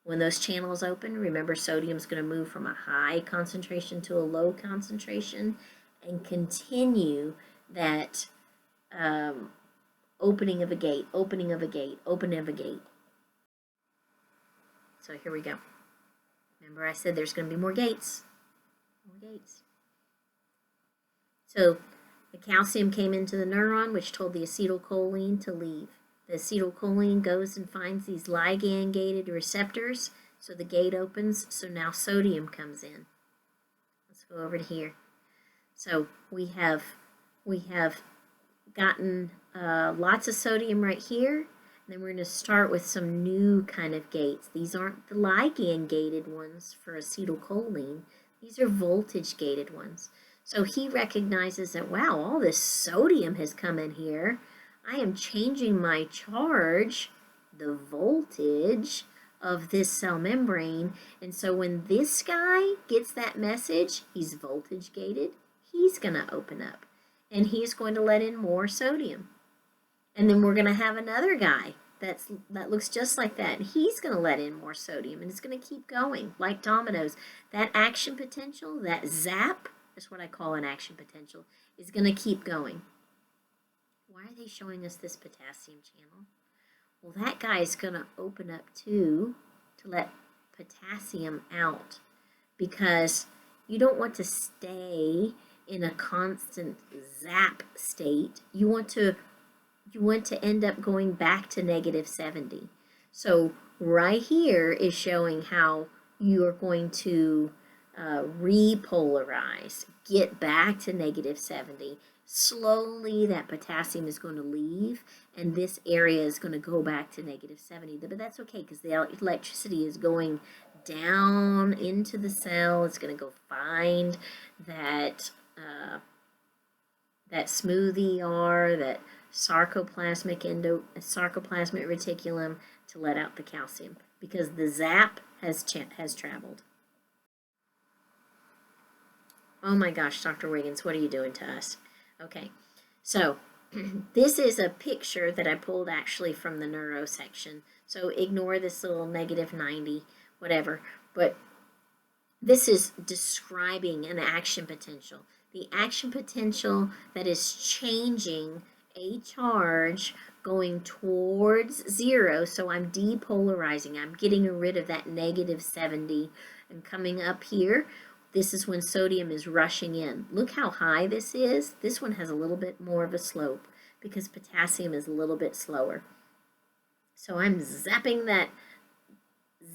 When those channels open, remember sodium's going to move from a high concentration to a low concentration and continue that opening of a gate, opening of a gate, opening of a gate. So here we go. Remember I said there's going to be more gates. More gates. So the calcium came into the neuron, which told the acetylcholine to leave. The acetylcholine goes and finds these ligand-gated receptors, so the gate opens, so now sodium comes in. Let's go over to here. So we have gotten lots of sodium right here, and then we're going to start with some new kind of gates. These aren't the ligand-gated ones for acetylcholine. These are voltage-gated ones. So he recognizes that, wow, all this sodium has come in here. I am changing my charge, the voltage of this cell membrane. And so when this guy gets that message, he's voltage gated, he's going to open up. And he's going to let in more sodium. And then we're going to have another guy that looks just like that. And he's going to let in more sodium. And it's going to keep going like dominoes. That action potential, that zap, that's what I call an action potential, is going to keep going. Why are they showing us this potassium channel? Well, that guy is going to open up too to let potassium out because you don't want to stay in a constant zap state. You want to end up going back to negative 70. So right here is showing how you are going to repolarize, get back to negative 70. Slowly that potassium is going to leave and this area is going to go back to negative 70. But that's okay because the electricity is going down into the cell. It's going to go find that smooth ER, that sarcoplasmic reticulum to let out the calcium because the zap has traveled. Oh my gosh, Dr. Wiggins, what are you doing to us? Okay, so this is a picture that I pulled actually from the neuro section. So ignore this little negative 90, whatever. But this is describing an action potential. The action potential that is changing a charge going towards 0. So I'm depolarizing. I'm getting rid of that negative 70 and coming up here. This is when sodium is rushing in. Look how high this is. This one has a little bit more of a slope because potassium is a little bit slower. So I'm zapping that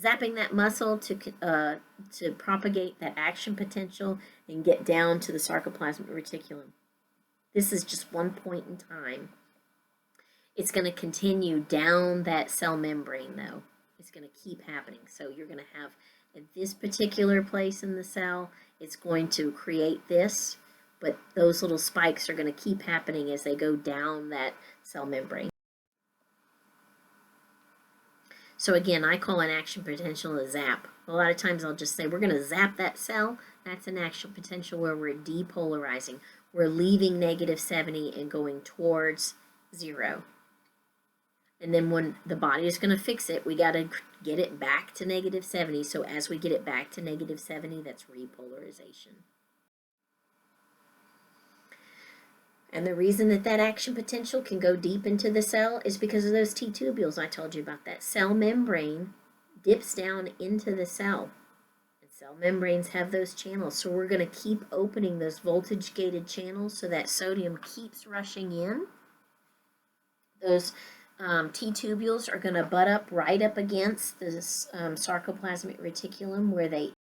zapping that muscle to propagate that action potential and get down to the sarcoplasmic reticulum. This is just one point in time. It's going to continue down that cell membrane, though. It's going to keep happening. So you're going to have, at this particular place in the cell, it's going to create this, but those little spikes are going to keep happening as they go down that cell membrane. So again, I call an action potential a zap. A lot of times I'll just say we're going to zap that cell. That's an action potential where we're depolarizing. We're leaving -70 and going towards 0. And then when the body is going to fix it, we got to get it back to -70. So as we get it back to -70, that's repolarization. And the reason that that action potential can go deep into the cell is because of those T-tubules I told you about. That cell membrane dips down into the cell. And cell membranes have those channels. So we're going to keep opening those voltage-gated channels so that sodium keeps rushing in. Those T-tubules are going to butt up right up against this sarcoplasmic reticulum where they end.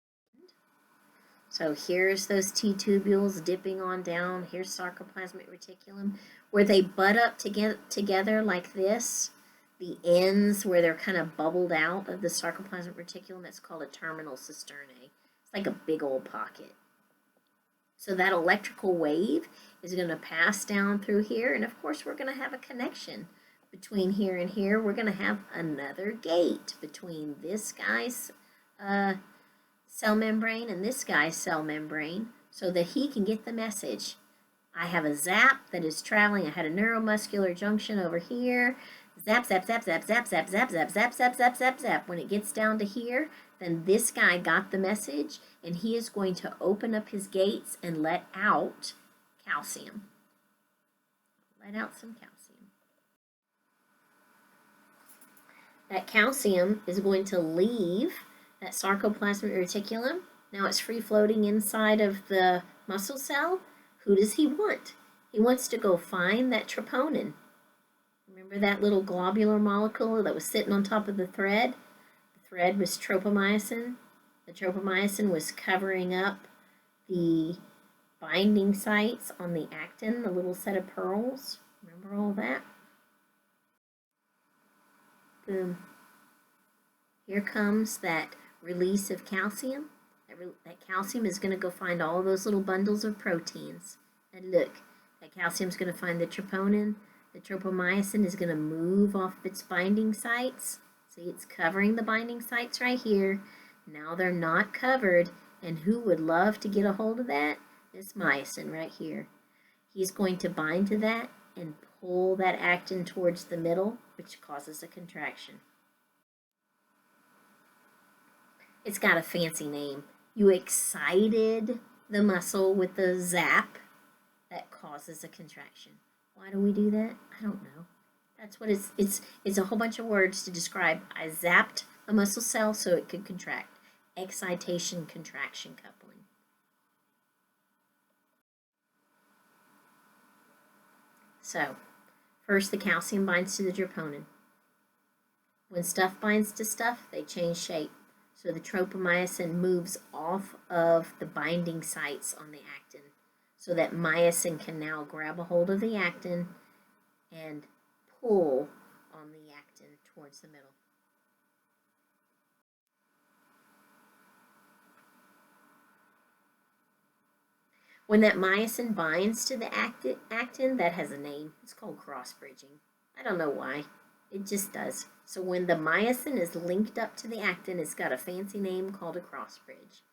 So here's those T-tubules dipping on down. Here's sarcoplasmic reticulum. Where they butt up together like this, the ends where they're kind of bubbled out of the sarcoplasmic reticulum, that's called a terminal cisternae. It's like a big old pocket. So that electrical wave is going to pass down through here, and of course we're going to have a connection between here and here. We're going to have another gate between this guy's cell membrane and this guy's cell membrane so that he can get the message. I have a zap that is traveling. I had a neuromuscular junction over here. Zap, zap, zap, zap, zap, zap, zap, zap, zap, zap, zap, zap, zap. When it gets down to here, then this guy got the message and he is going to open up his gates and let out calcium. Let out some calcium. That calcium is going to leave that sarcoplasmic reticulum. Now it's free floating inside of the muscle cell. Who does he want? He wants to go find that troponin. Remember that little globular molecule that was sitting on top of the thread? The thread was tropomyosin. The tropomyosin was covering up the binding sites on the actin, the little set of pearls. Remember all that? Boom. Here comes that release of calcium. That calcium is going to go find all those little bundles of proteins. And look, that calcium is going to find the troponin. The tropomyosin is going to move off its binding sites. See, it's covering the binding sites right here. Now they're not covered. And who would love to get a hold of that? This myosin right here. He's going to bind to that and pull that actin towards the middle, which causes a contraction. It's got a fancy name. You excited the muscle with the zap that causes a contraction. Why do we do that? I don't know. That's what it's a whole bunch of words to describe. I zapped a muscle cell so it could contract. Excitation, contraction coupling. So, first the calcium binds to the troponin. When stuff binds to stuff, they change shape. So the tropomyosin moves off of the binding sites on the actin so that myosin can now grab a hold of the actin and pull on the actin towards the middle. When that myosin binds to the actin, that has a name. It's called cross-bridging. I don't know why. It just does. So when the myosin is linked up to the actin, it's got a fancy name called a cross-bridge.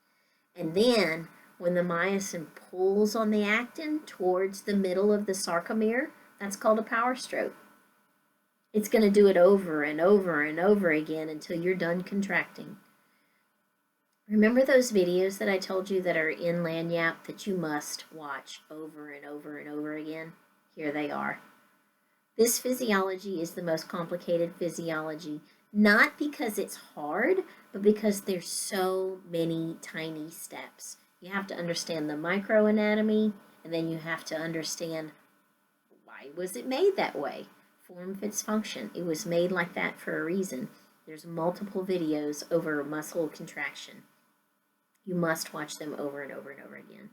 And then when the myosin pulls on the actin towards the middle of the sarcomere, that's called a power stroke. It's going to do it over and over and over again until you're done contracting. Remember those videos that I told you that are in Lanyap that you must watch over and over and over again? Here they are. This physiology is the most complicated physiology, not because it's hard, but because there's so many tiny steps. You have to understand the microanatomy, and then you have to understand why was it made that way. Form fits function. It was made like that for a reason. There's multiple videos over muscle contraction. You must watch them over and over and over again.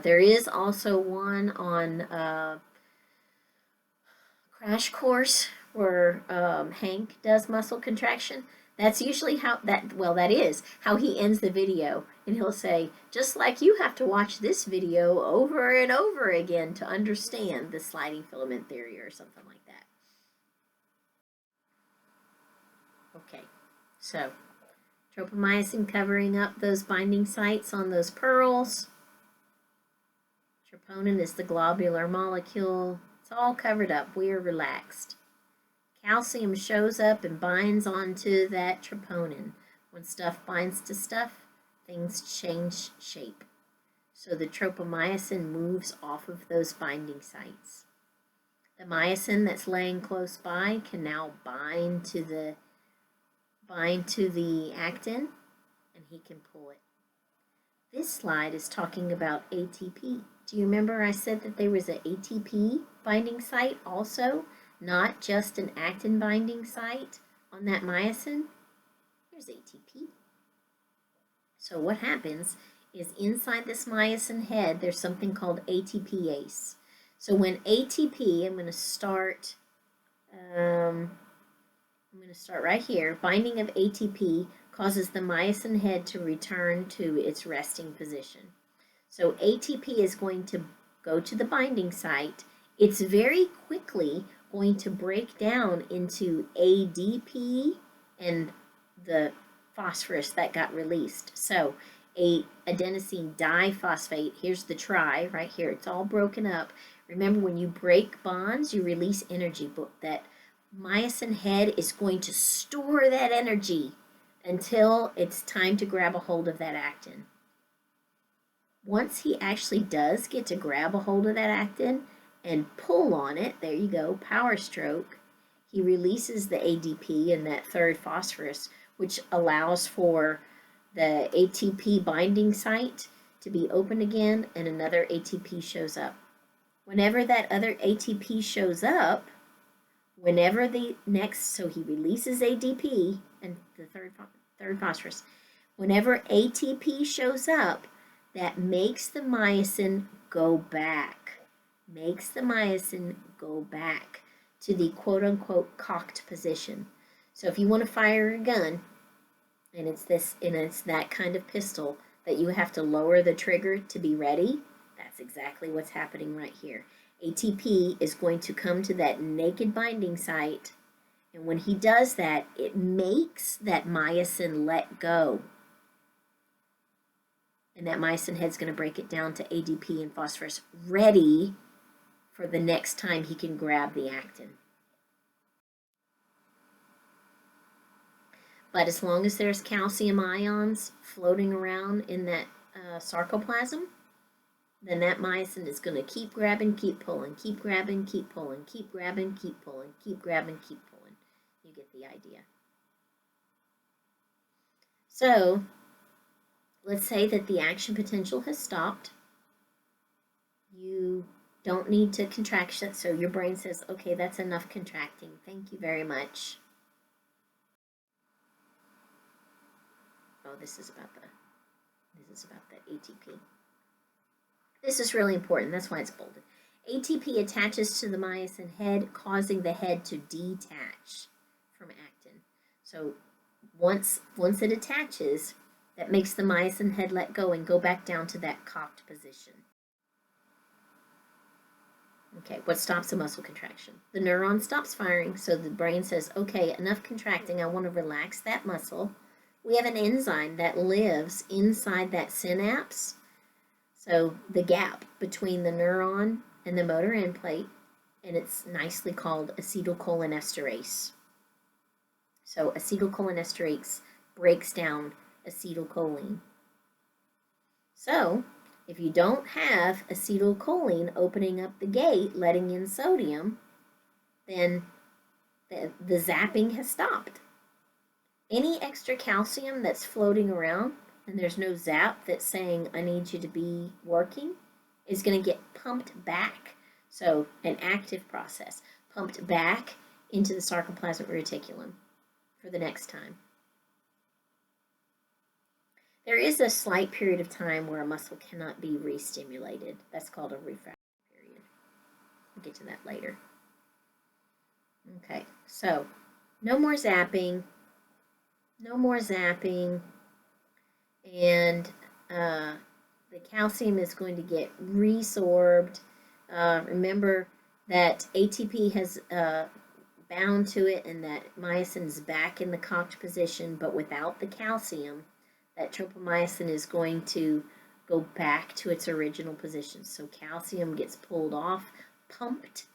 There is also one on Crash Course where Hank does muscle contraction. That's usually that is how he ends the video. And he'll say, just like you have to watch this video over and over again to understand the sliding filament theory or something like that. Okay, so tropomyosin covering up those binding sites on those pearls. Troponin is the globular molecule. It's all covered up. We are relaxed. Calcium shows up and binds onto that troponin. When stuff binds to stuff, things change shape. So the tropomyosin moves off of those binding sites. The myosin that's laying close by can now bind to the actin, and he can pull it. This slide is talking about ATP. Do you remember I said that there was an ATP binding site also, not just an actin binding site on that myosin? Here's ATP. So what happens is inside this myosin head, there's something called ATPase. So when ATP, I'm going to start right here. Binding of ATP causes the myosin head to return to its resting position. So ATP is going to go to the binding site. It's very quickly going to break down into ADP and the phosphorus that got released. So adenosine diphosphate, here's the tri right here. It's all broken up. Remember, when you break bonds, you release energy, but that myosin head is going to store that energy until it's time to grab a hold of that actin. Once he actually does get to grab a hold of that actin and pull on it, there you go, power stroke, he releases the ADP and that third phosphorus, which allows for the ATP binding site to be open again, and another ATP shows up. Whenever that other ATP shows up, so he releases ADP and the third phosphorus. Whenever ATP shows up, that makes the myosin go back. Makes the myosin go back to the quote-unquote cocked position. So if you want to fire a gun, and it's that kind of pistol that you have to lower the trigger to be ready, that's exactly what's happening right here. ATP is going to come to that naked binding site, and when he does that, it makes that myosin let go. And that myosin head's going to break it down to ADP and phosphorus, ready for the next time he can grab the actin. But as long as there's calcium ions floating around in that sarcoplasm, then that myosin is going to keep grabbing, keep pulling, keep grabbing, keep pulling, keep grabbing, keep pulling, keep grabbing, keep pulling. You get the idea. So let's say that the action potential has stopped. You don't need to contract it, so your brain says, okay, that's enough contracting. Thank you very much. Oh, this is about the ATP. This is really important. That's why it's bolded. ATP attaches to the myosin head, causing the head to detach from actin. So once it attaches, that makes the myosin head let go and go back down to that cocked position. Okay, what stops a muscle contraction? The neuron stops firing, so the brain says, okay, enough contracting. I want to relax that muscle. We have an enzyme that lives inside that synapse. So the gap between the neuron and the motor end plate, and it's nicely called acetylcholinesterase. So acetylcholinesterase breaks down acetylcholine. So if you don't have acetylcholine opening up the gate, letting in sodium, then the zapping has stopped. Any extra calcium that's floating around, and there's no zap that's saying, I need you to be working, is going to get pumped back. So an active process, pumped back into the sarcoplasmic reticulum for the next time. There is a slight period of time where a muscle cannot be re-stimulated. That's called a refractory period. We'll get to that later. Okay, so no more zapping. No more zapping. And the calcium is going to get resorbed. Remember that ATP has bound to it and that myosin is back in the cocked position, but without the calcium, that tropomyosin is going to go back to its original position. So calcium gets pulled off, pumped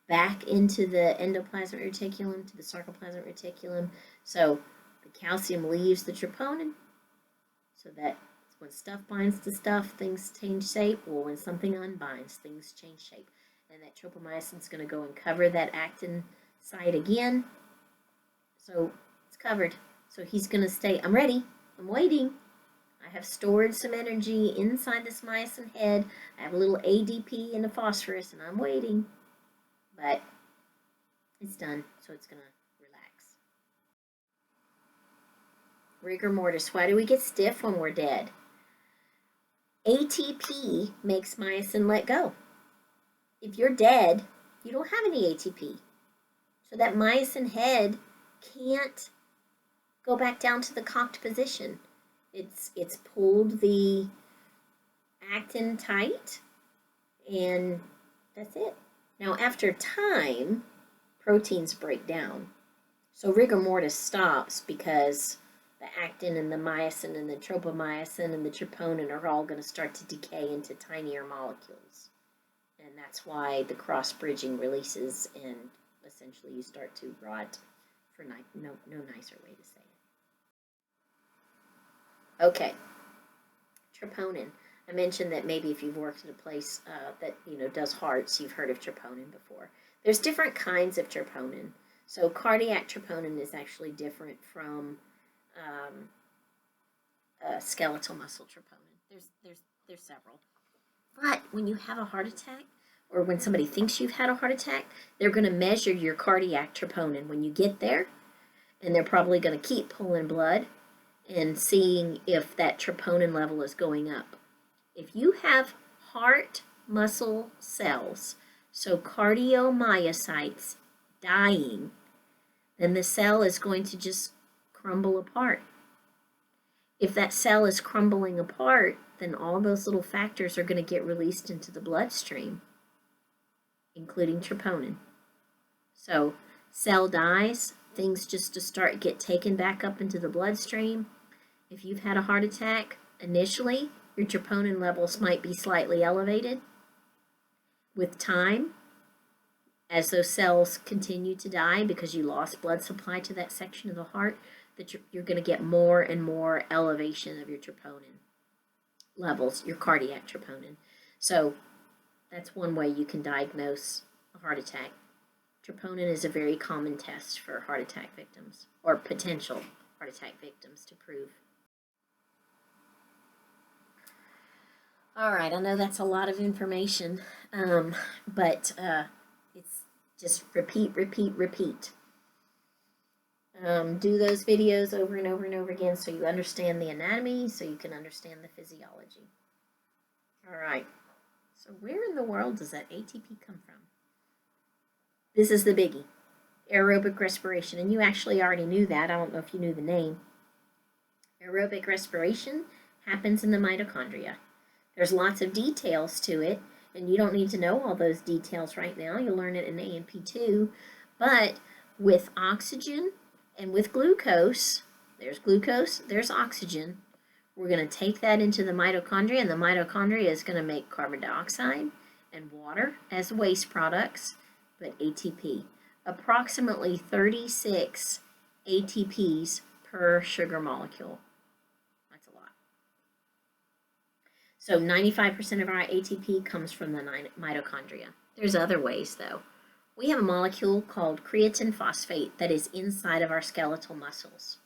back into the endoplasmic reticulum, to the sarcoplasmic reticulum. So the calcium leaves the troponin, so that when stuff binds to stuff, things change shape. Well, when something unbinds, things change shape. And that tropomyosin is going to go and cover that actin site again. So it's covered. So he's going to stay, I'm ready, I'm waiting. I have stored some energy inside this myosin head. I have a little ADP and a phosphorus, and I'm waiting. But it's done, so it's going to relax. Rigor mortis. Why do we get stiff when we're dead? ATP makes myosin let go. If you're dead, you don't have any ATP. So that myosin head can't go back down to the cocked position. It's pulled the actin tight, and that's it. Now, after time, proteins break down. So rigor mortis stops because the actin and the myosin and the tropomyosin and the troponin are all going to start to decay into tinier molecules. And that's why the cross-bridging releases and essentially you start to rot, for no nicer way to say it. Okay, troponin. I mentioned that maybe if you've worked in a place that does hearts, you've heard of troponin before. There's different kinds of troponin. So cardiac troponin is actually different from skeletal muscle troponin. There's several. But when you have a heart attack, or when somebody thinks you've had a heart attack, they're going to measure your cardiac troponin when you get there, and they're probably going to keep pulling blood and seeing if that troponin level is going up. If you have heart muscle cells, so cardiomyocytes dying, then the cell is going to just crumble apart. If that cell is crumbling apart, then all those little factors are going to get released into the bloodstream, including troponin. So cell dies, things just get taken back up into the bloodstream. If you've had a heart attack, initially your troponin levels might be slightly elevated. With time, as those cells continue to die because you lost blood supply to that section of the heart, that you're going to get more and more elevation of your troponin levels, your cardiac troponin. So that's one way you can diagnose a heart attack. Troponin is a very common test for heart attack victims, or potential heart attack victims, to prove. All right, I know that's a lot of information, but it's just repeat. Do those videos over and over and over again so you understand the anatomy, so you can understand the physiology. All right, so where in the world does that ATP come from? This is the biggie, aerobic respiration, and you actually already knew that. I don't know if you knew the name. Aerobic respiration happens in the mitochondria. There's lots of details to it, and you don't need to know all those details right now. You'll learn it in A&P2, but with oxygen and with glucose, there's oxygen. We're going to take that into the mitochondria, and the mitochondria is going to make carbon dioxide and water as waste products, but ATP. Approximately 36 ATPs per sugar molecule. That's a lot. So 95% of our ATP comes from the mitochondria. There's other ways, though. We have a molecule called creatine phosphate that is inside of our skeletal muscles.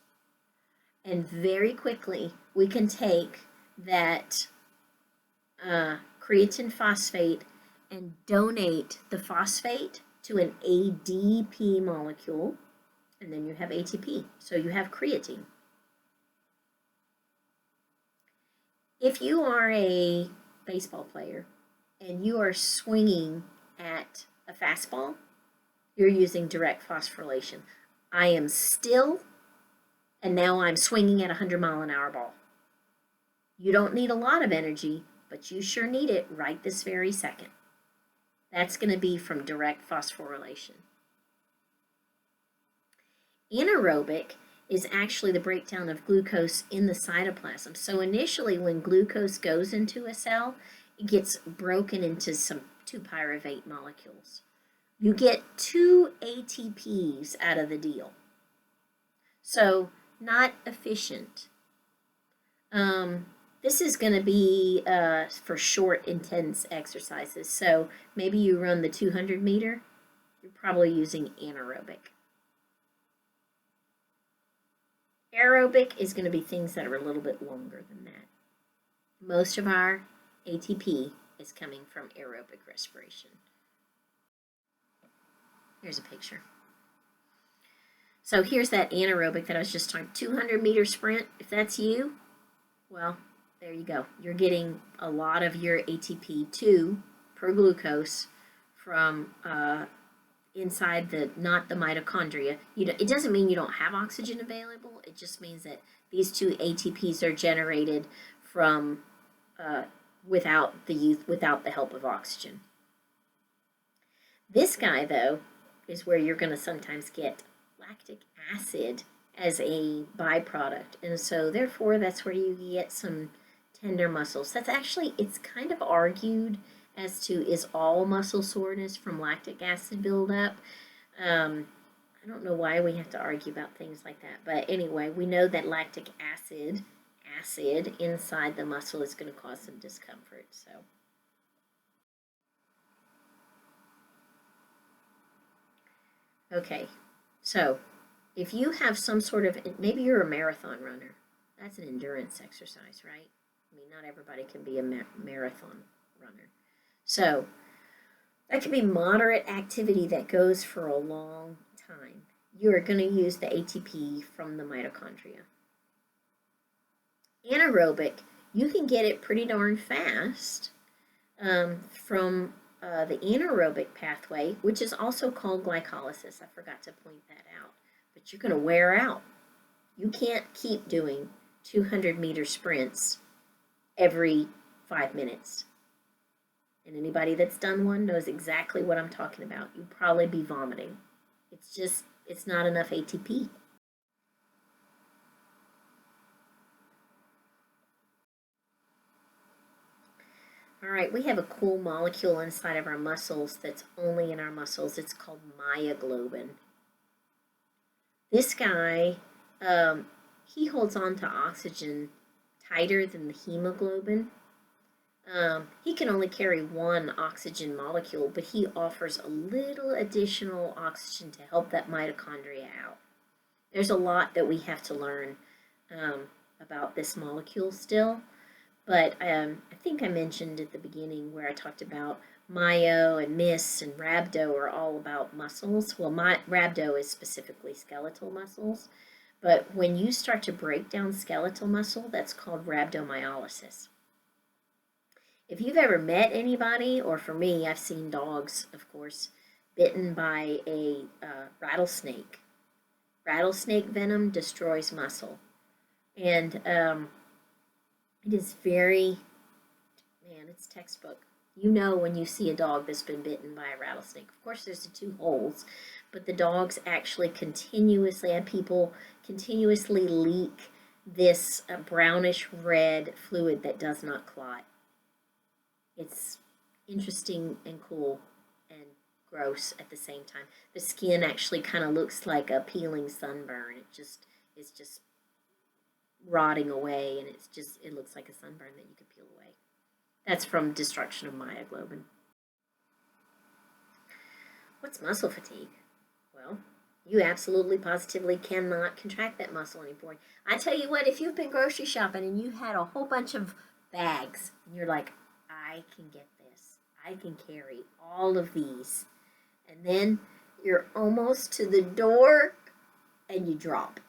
And very quickly, we can take that creatine phosphate and donate the phosphate to an ADP molecule, And then you have ATP, so you have creatine. If you are a baseball player and you are swinging at a fastball, you're using direct phosphorylation. I am still, and now I'm swinging at a 100-mile-an-hour ball. You don't need a lot of energy, but you sure need it right this very second. That's going to be from direct phosphorylation. Anaerobic is actually the breakdown of glucose in the cytoplasm. So initially when glucose goes into a cell, it gets broken into some 2-pyruvate molecules. You get 2 ATPs out of the deal. So not efficient. This is going to be for short, intense exercises. So maybe you run the 200 meter, you're probably using anaerobic. Aerobic is going to be things that are a little bit longer than that. Most of our ATP is coming from aerobic respiration. Here's a picture. So here's that anaerobic that I was just talking, 200-meter sprint. If that's you, well, there you go. You're getting a lot of your ATP2 per glucose from inside not the mitochondria. It doesn't mean you don't have oxygen available. It just means that these 2 ATPs are generated from without the help of oxygen. This guy, though, is where you're going to sometimes get lactic acid as a byproduct, and so therefore that's where you get some tender muscles. That's actually, it's kind of argued as to, is all muscle soreness from lactic acid buildup? I don't know why we have to argue about things like that, but anyway, we know that lactic acid inside the muscle is going to cause some discomfort. Okay, so if you have some sort of, maybe you're a marathon runner, that's an endurance exercise, right? I mean, not everybody can be a marathon runner. So that could be moderate activity that goes for a long time. You're going to use the ATP from the mitochondria. Anaerobic, you can get it pretty darn fast from the anaerobic pathway, which is also called glycolysis. I forgot to point that out. But you're going to wear out. You can't keep doing 200-meter sprints every 5 minutes. And anybody that's done one knows exactly what I'm talking about. You'd probably be vomiting. It's not enough ATP. All right, we have a cool molecule inside of our muscles that's only in our muscles. It's called myoglobin. This guy, he holds on to oxygen tighter than the hemoglobin. He can only carry 1 oxygen molecule, but he offers a little additional oxygen to help that mitochondria out. There's a lot that we have to learn about this molecule still, but I think I mentioned at the beginning where I talked about myo and mys and rhabdo are all about muscles. Well, rhabdo is specifically skeletal muscles, but when you start to break down skeletal muscle, that's called rhabdomyolysis. If you've ever met anybody, or for me, I've seen dogs, of course, bitten by a rattlesnake. Rattlesnake venom destroys muscle. And it is very, man, it's textbook. You know when you see a dog that's been bitten by a rattlesnake. Of course, there's the 2 holes, but the dogs actually continuously, and people continuously leak this brownish red fluid that does not clot. It's interesting and cool and gross at the same time. The skin actually kind of looks like a peeling sunburn. It's just rotting away, and it looks like a sunburn that you could peel away. That's from destruction of myoglobin. What's muscle fatigue? Well, you absolutely positively cannot contract that muscle anymore. I tell you what, if you've been grocery shopping and you had a whole bunch of bags, and you're like, I can get this. I can carry all of these. And then you're almost to the door and you drop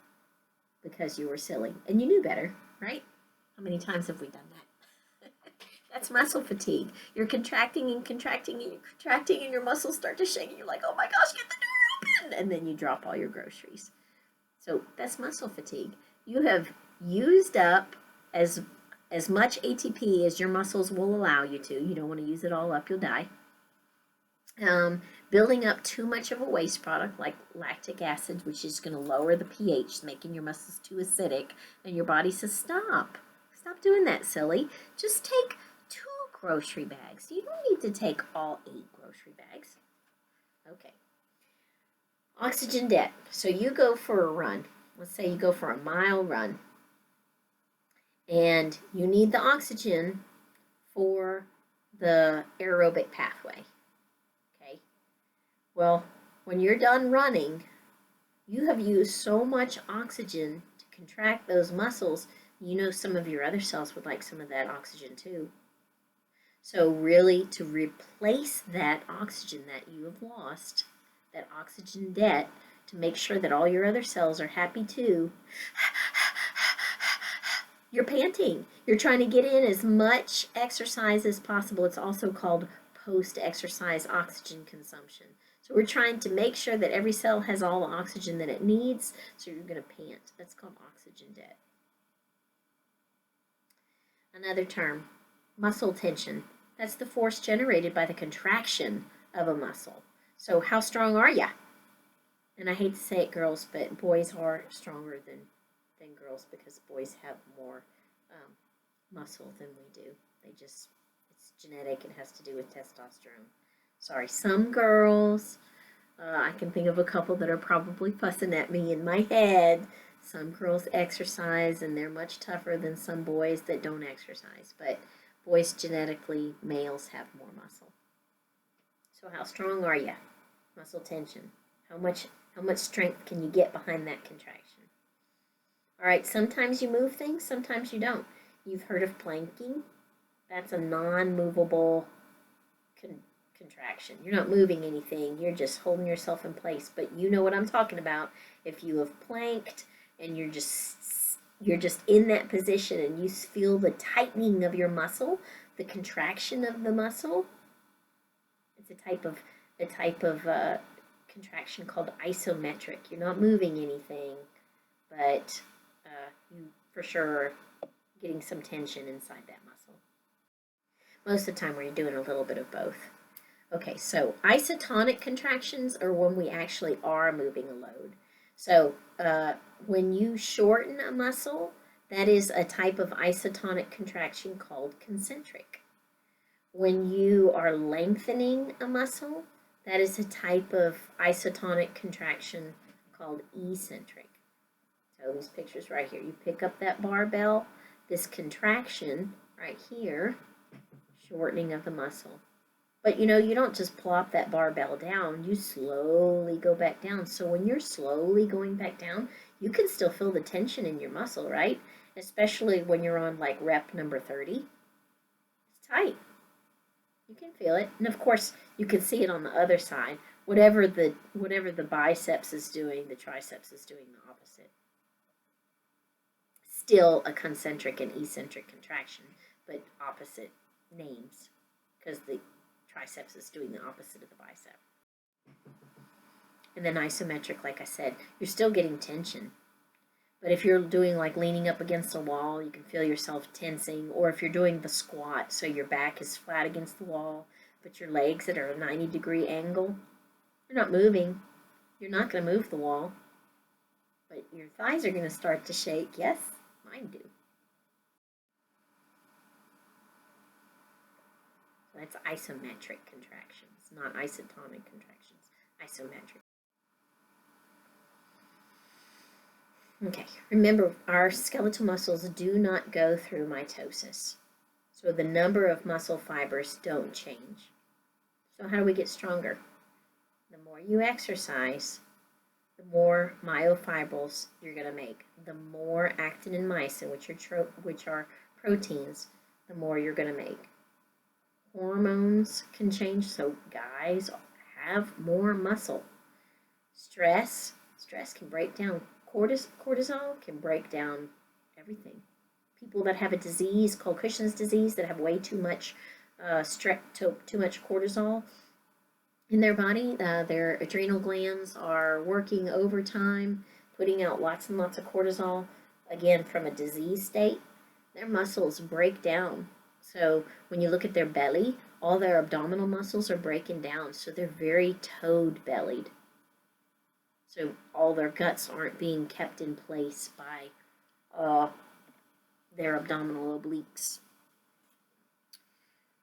because you were silly and you knew better, right? How many times have we done that? That's muscle fatigue. You're contracting and contracting and you're contracting and your muscles start to shake and you're like, oh my gosh, get the door open! And then you drop all your groceries. So that's muscle fatigue. You have used up as much ATP as your muscles will allow you to. You don't want to use it all up, you'll die. Building up too much of a waste product like lactic acid, which is going to lower the pH, making your muscles too acidic, and your body says, stop doing that, silly. Just take 2 grocery bags. You don't need to take all 8 grocery bags. Okay. Oxygen debt. So you go for a run. Let's say you go for a mile run, and you need the oxygen for the aerobic pathway. Okay. Well, when you're done running, you have used so much oxygen to contract those muscles. You know some of your other cells would like some of that oxygen too. So really, to replace that oxygen that you have lost, that oxygen debt, to make sure that all your other cells are happy too, you're panting. You're trying to get in as much exercise as possible. It's also called post-exercise oxygen consumption. So we're trying to make sure that every cell has all the oxygen that it needs, so you're going to pant. That's called oxygen debt. Another term, muscle tension. That's the force generated by the contraction of a muscle. So how strong are you? And I hate to say it, girls, but boys are stronger than girls because boys have more muscle than we do. It's genetic. It has to do with testosterone. Sorry, some girls, I can think of a couple that are probably fussing at me in my head. Some girls exercise and they're much tougher than some boys that don't exercise. But boys genetically, males have more muscle. So how strong are you? Muscle tension. How much strength can you get behind that contraction? All right, sometimes you move things, sometimes you don't. You've heard of planking. That's a non-movable contraction. You're not moving anything. You're just holding yourself in place. But you know what I'm talking about. If you have planked and you're just in that position and you feel the tightening of your muscle, the contraction of the muscle, it's a type of contraction called isometric. You're not moving anything, but you for sure are getting some tension inside that muscle. Most of the time we're doing a little bit of both. Okay, so isotonic contractions are when we actually are moving a load. So when you shorten a muscle, that is a type of isotonic contraction called concentric. When you are lengthening a muscle, that is a type of isotonic contraction called eccentric. So these pictures right here, you pick up that barbell, this contraction right here, shortening of the muscle. But you know, you don't just plop that barbell down, you slowly go back down. So when you're slowly going back down, you can still feel the tension in your muscle, right? Especially when you're on like rep number 30. It's tight. You can feel it. And of course, you can see it on the other side. Whatever the biceps is doing, the triceps is doing the opposite. Still a concentric and eccentric contraction, but opposite names, because the triceps is doing the opposite of the bicep. And then isometric, like I said, you're still getting tension. But if you're doing like leaning up against a wall, you can feel yourself tensing. Or if you're doing the squat, so your back is flat against the wall, but your legs at a 90-degree angle, you're not moving. You're not going to move the wall. But your thighs are going to start to shake. Yes, mine do. So that's isometric contractions, not isotonic contractions. Isometric. Okay, remember, our skeletal muscles do not go through mitosis. So the number of muscle fibers don't change. So how do we get stronger? The more you exercise, the more myofibrils you're going to make. The more actin and myosin, which are proteins, the more you're going to make. Hormones can change, so guys have more muscle. Stress is Stress can break down cortisol, can break down everything. People that have a disease called Cushing's disease, that have way too much too much cortisol in their body, their adrenal glands are working overtime, putting out lots and lots of cortisol, again, from a disease state. Their muscles break down. So when you look at their belly, all their abdominal muscles are breaking down, so they're very toad-bellied. So all their guts aren't being kept in place by their abdominal obliques.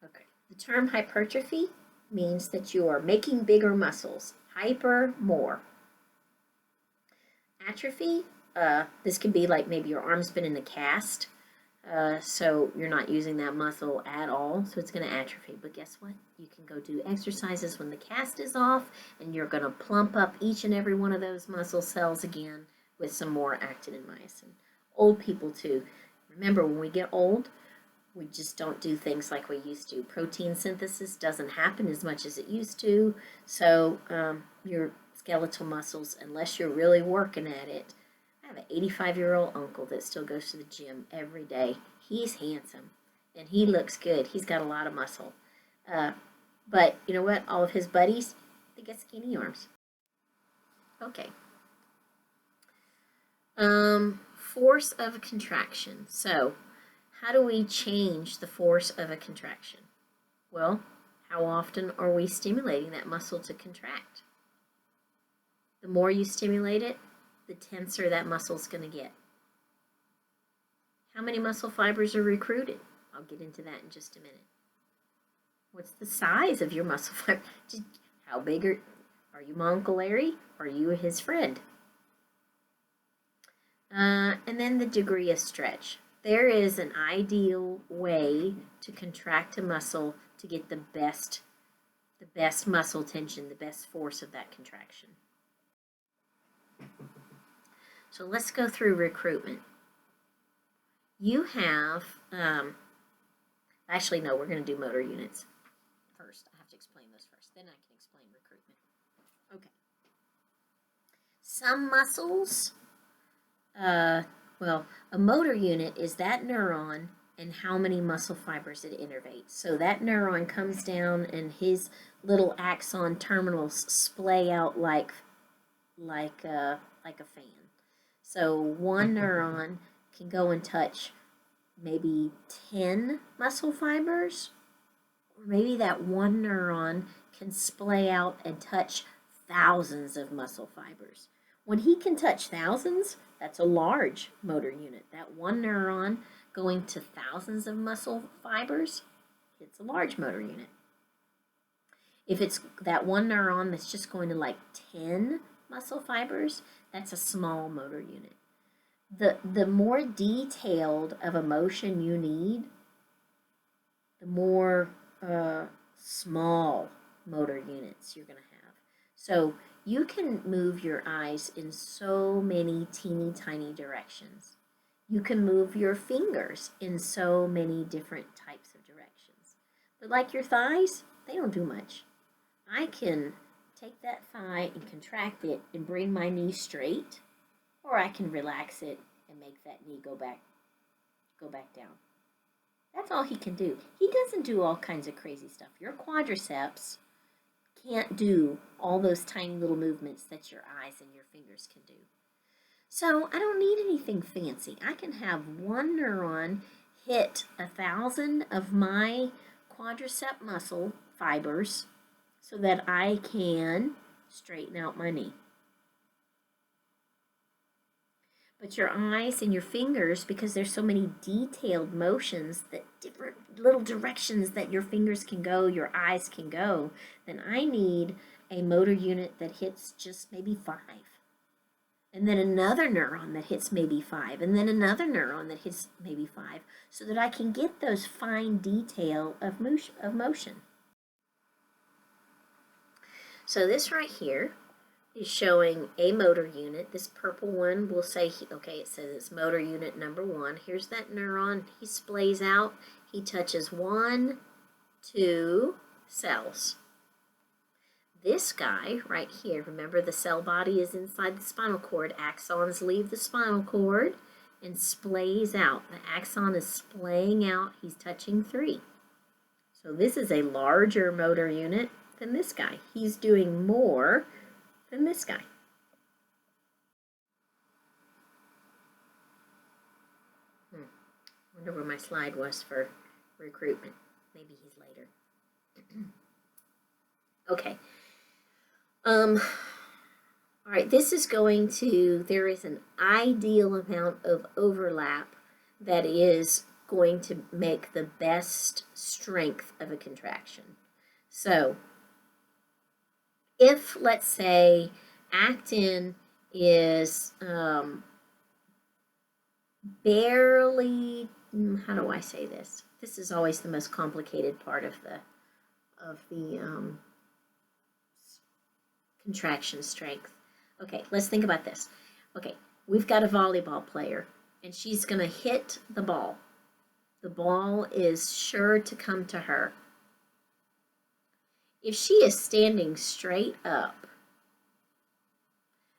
Okay, the term hypertrophy means that you are making bigger muscles. Hyper, more. Atrophy, this can be like maybe your arm's been in a cast, so you're not using that muscle at all, so it's going to atrophy. But guess what? You can go do exercises when the cast is off, and you're going to plump up each and every one of those muscle cells again with some more actin and myosin. Old people too. Remember, when we get old, we just don't do things like we used to. Protein synthesis doesn't happen as much as it used to, so your skeletal muscles, unless you're really working at it. I have an 85-year-old uncle that still goes to the gym every day. He's handsome, and he looks good. He's got a lot of muscle. But you know what? All of his buddies, they get skinny arms. Okay. Force of contraction. So, how do we change the force of a contraction? Well, how often are we stimulating that muscle to contract? The more you stimulate it, the tenser that muscle's going to get. How many muscle fibers are recruited? I'll get into that in just a minute. What's the size of your muscle fiber? How big are you my Uncle Larry? Or are you his friend? And then the degree of stretch. There is an ideal way to contract a muscle to get the best muscle tension, the best force of that contraction. So let's go through recruitment. You have, actually no, we're going to do motor units first. I have to explain those first, then I can explain recruitment. Okay. Some muscles, well, a motor unit is that neuron and how many muscle fibers it innervates. So that neuron comes down and his little axon terminals splay out like a fan. So one neuron can go and touch maybe 10 muscle fibers, or maybe that one neuron can splay out and touch thousands of muscle fibers. When he can touch thousands, that's a large motor unit. That one neuron going to thousands of muscle fibers, it's a large motor unit. If it's that one neuron that's just going to like 10 muscle fibers, that's a small motor unit. The more detailed of a motion you need, the more small motor units you're going to have. So you can move your eyes in so many teeny tiny directions. You can move your fingers in so many different types of directions. But like your thighs, they don't do much. I can take that thigh and contract it and bring my knee straight, or I can relax it and make that knee go back down. That's all he can do. He doesn't do all kinds of crazy stuff. Your quadriceps can't do all those tiny little movements that your eyes and your fingers can do. So I don't need anything fancy. I can have one neuron hit 1,000 of my quadricep muscle fibers so that I can straighten out my knee. But your eyes and your fingers, because there's so many detailed motions, that different little directions that your fingers can go, your eyes can go, then I need a motor unit that hits just maybe 5. And then another neuron that hits maybe 5, and then another neuron that hits maybe 5, so that I can get those fine detail of motion. So this right here is showing a motor unit. This purple one will say, okay, it says it's motor unit number 1. Here's that neuron. He splays out. He touches 1, 2 cells. this guy right here, remember the cell body is inside the spinal cord. Axons leave the spinal cord and splays out. The axon is splaying out. He's touching 3. So this is a larger motor unit than this guy. He's doing more than this guy. Wonder where my slide was for recruitment. Maybe he's later. Okay. All right, this is going to, there is an ideal amount of overlap that is going to make the best strength of a contraction. So, if, let's say, actin is barely, how do I say this? This is always the most complicated part of the contraction strength. Okay, let's think about this. Okay, we've got a volleyball player, and she's going to hit the ball. The ball is sure to come to her. If she is standing straight up,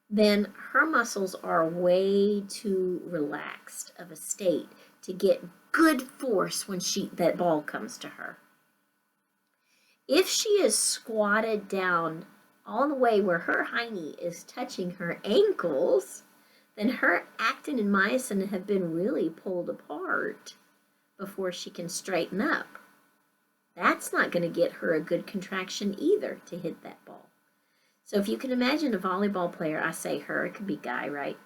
then her muscles are way too relaxed of a state to get good force when that ball comes to her. If she is squatted down all the way where her hiney is touching her ankles, then her actin and myosin have been really pulled apart before she can straighten up. That's not going to get her a good contraction either to hit that ball. So if you can imagine a volleyball player, I say her, it could be guy, right?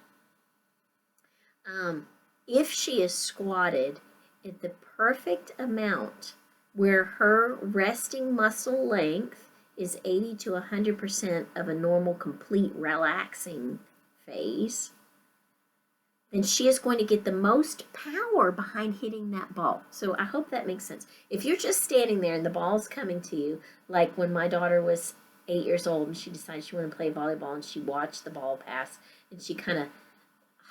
If she is squatted at the perfect amount where her resting muscle length is 80 to 100% of a normal complete relaxing phase, then she is going to get the most power behind hitting that ball. So I hope that makes sense. If you're just standing there and the ball's coming to you, like when my daughter was 8 years old and she decided she wanted to play volleyball and she watched the ball pass and she kind of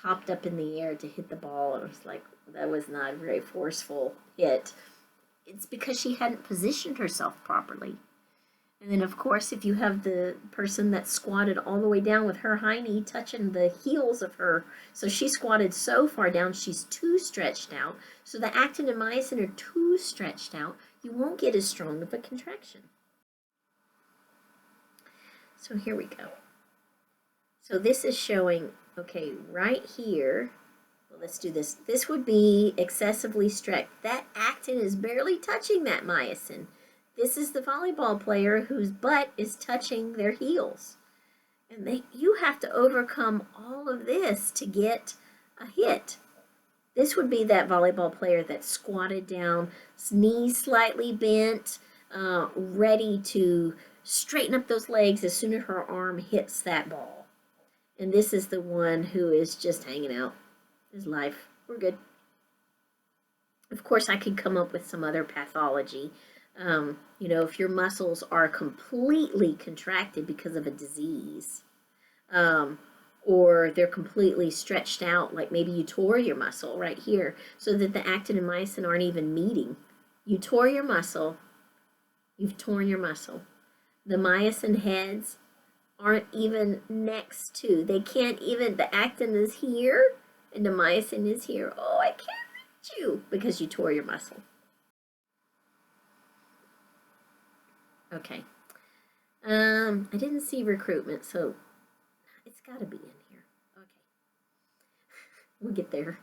hopped up in the air to hit the ball, and it was like, that was not a very forceful hit. It's because she hadn't positioned herself properly. And then, of course, if you have the person that's squatted all the way down with her hiney touching the heels of her, so she squatted so far down, she's too stretched out. So the actin and myosin are too stretched out. You won't get as strong of a contraction. So here we go. So this is showing, okay, right here, well, let's do this. This would be excessively stretched. That actin is barely touching that myosin. This is the volleyball player whose butt is touching their heels. And you have to overcome all of this to get a hit. This would be that volleyball player that's squatted down, knees slightly bent, ready to straighten up those legs as soon as her arm hits that ball. And this is the one who is just hanging out his life. We're good. Of course, I could come up with some other pathology. You know, if your muscles are completely contracted because of a disease, or they're completely stretched out, like maybe you tore your muscle right here, so that the actin and myosin aren't even meeting. You tore your muscle, you've torn your muscle. The myosin heads aren't even next to, they can't even, the actin is here, and the myosin is here. Oh, I can't reach you, because you tore your muscle. Okay, I didn't see recruitment, so it's got to be in here. Okay, we'll get there.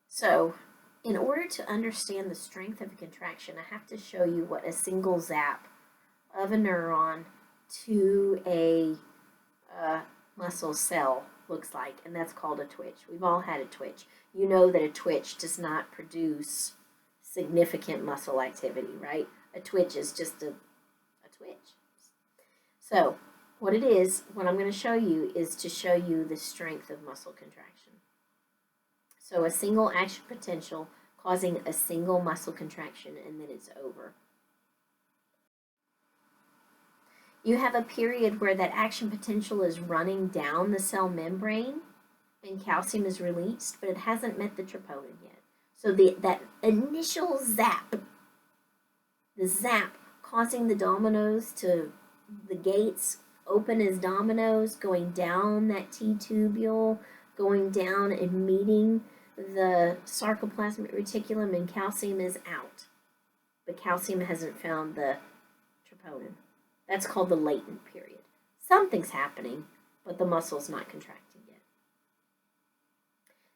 So in order to understand the strength of a contraction, I have to show you what a single zap of a neuron to a muscle cell looks like, and that's called a twitch. We've all had a twitch. You know that a twitch does not produce significant muscle activity, right? A twitch is just a twitch. So what it is, what I'm going to show you is to show you the strength of muscle contraction. So a single action potential causing a single muscle contraction, and then it's over. You have a period where that action potential is running down the cell membrane and calcium is released, but it hasn't met the troponin yet. So that initial zap, the zap causing the dominoes to, the gates open as dominoes, going down that T-tubule, going down and meeting the sarcoplasmic reticulum, and calcium is out. But calcium hasn't found the troponin. That's called the latent period. Something's happening, but the muscle's not contracting yet.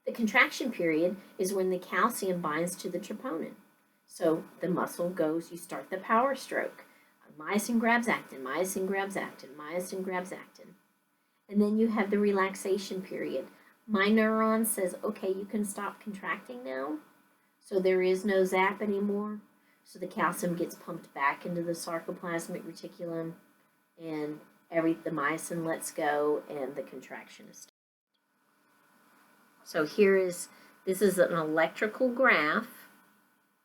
The contraction period is when the calcium binds to the troponin. So the muscle goes, you start the power stroke. Myosin grabs actin, myosin grabs actin, myosin grabs actin. And then you have the relaxation period. My neuron says, okay, you can stop contracting now. So there is no zap anymore. So the calcium gets pumped back into the sarcoplasmic reticulum, and the myosin lets go, and the contraction is stopped. So this is an electrical graph.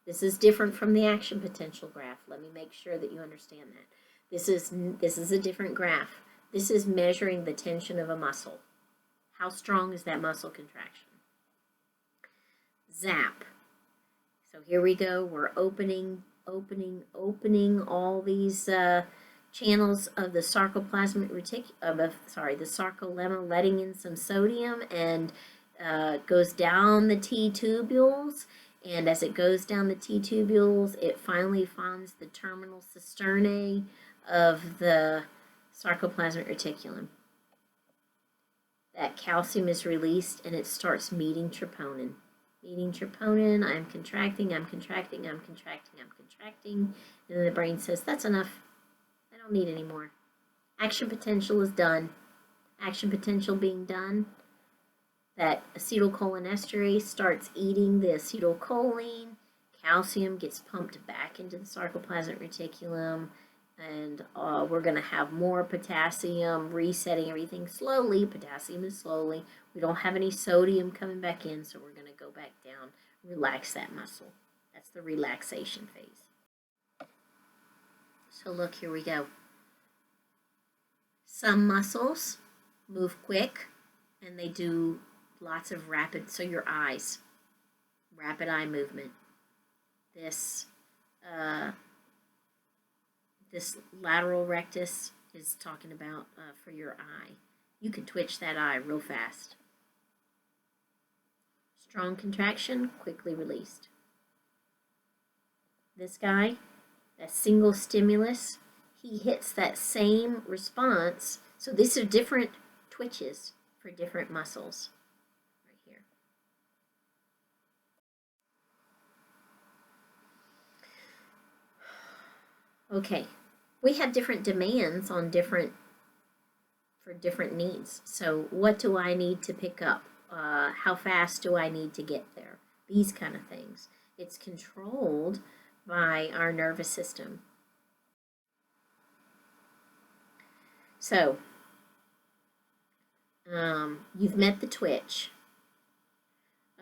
This is different from the action potential graph. Let me make sure that you understand that. This is a different graph. This is measuring the tension of a muscle. How strong is that muscle contraction? Zap. So here we go. We're opening all these channels of the sarcoplasmic the sarcolemma, letting in some sodium, and goes down the T-tubules. And as it goes down the T-tubules, it finally finds the terminal cisternae of the sarcoplasmic reticulum. That calcium is released, and it starts meeting troponin. Meeting troponin, I'm contracting, I'm contracting, I'm contracting, I'm contracting. And then the brain says, that's enough. I don't need any more. Action potential is done. Action potential being done, that acetylcholinesterase starts eating the acetylcholine. Calcium gets pumped back into the sarcoplasmic reticulum, and we're going to have more potassium, resetting everything slowly. Potassium is slowly. We don't have any sodium coming back in, so we're going to go back down, relax that muscle. That's the relaxation phase. So look, here we go. Some muscles move quick, and they do lots of rapid, so your eyes, rapid eye movement. This lateral rectus is talking about for your eye. You can twitch that eye real fast. Strong contraction, quickly released. This guy, that single stimulus, he hits that same response. So these are different twitches for different muscles. Right here. Okay, we have different demands on for different needs. So what do I need to pick up? How fast do I need to get there? These kind of things. It's controlled by our nervous system. So, you've met the twitch.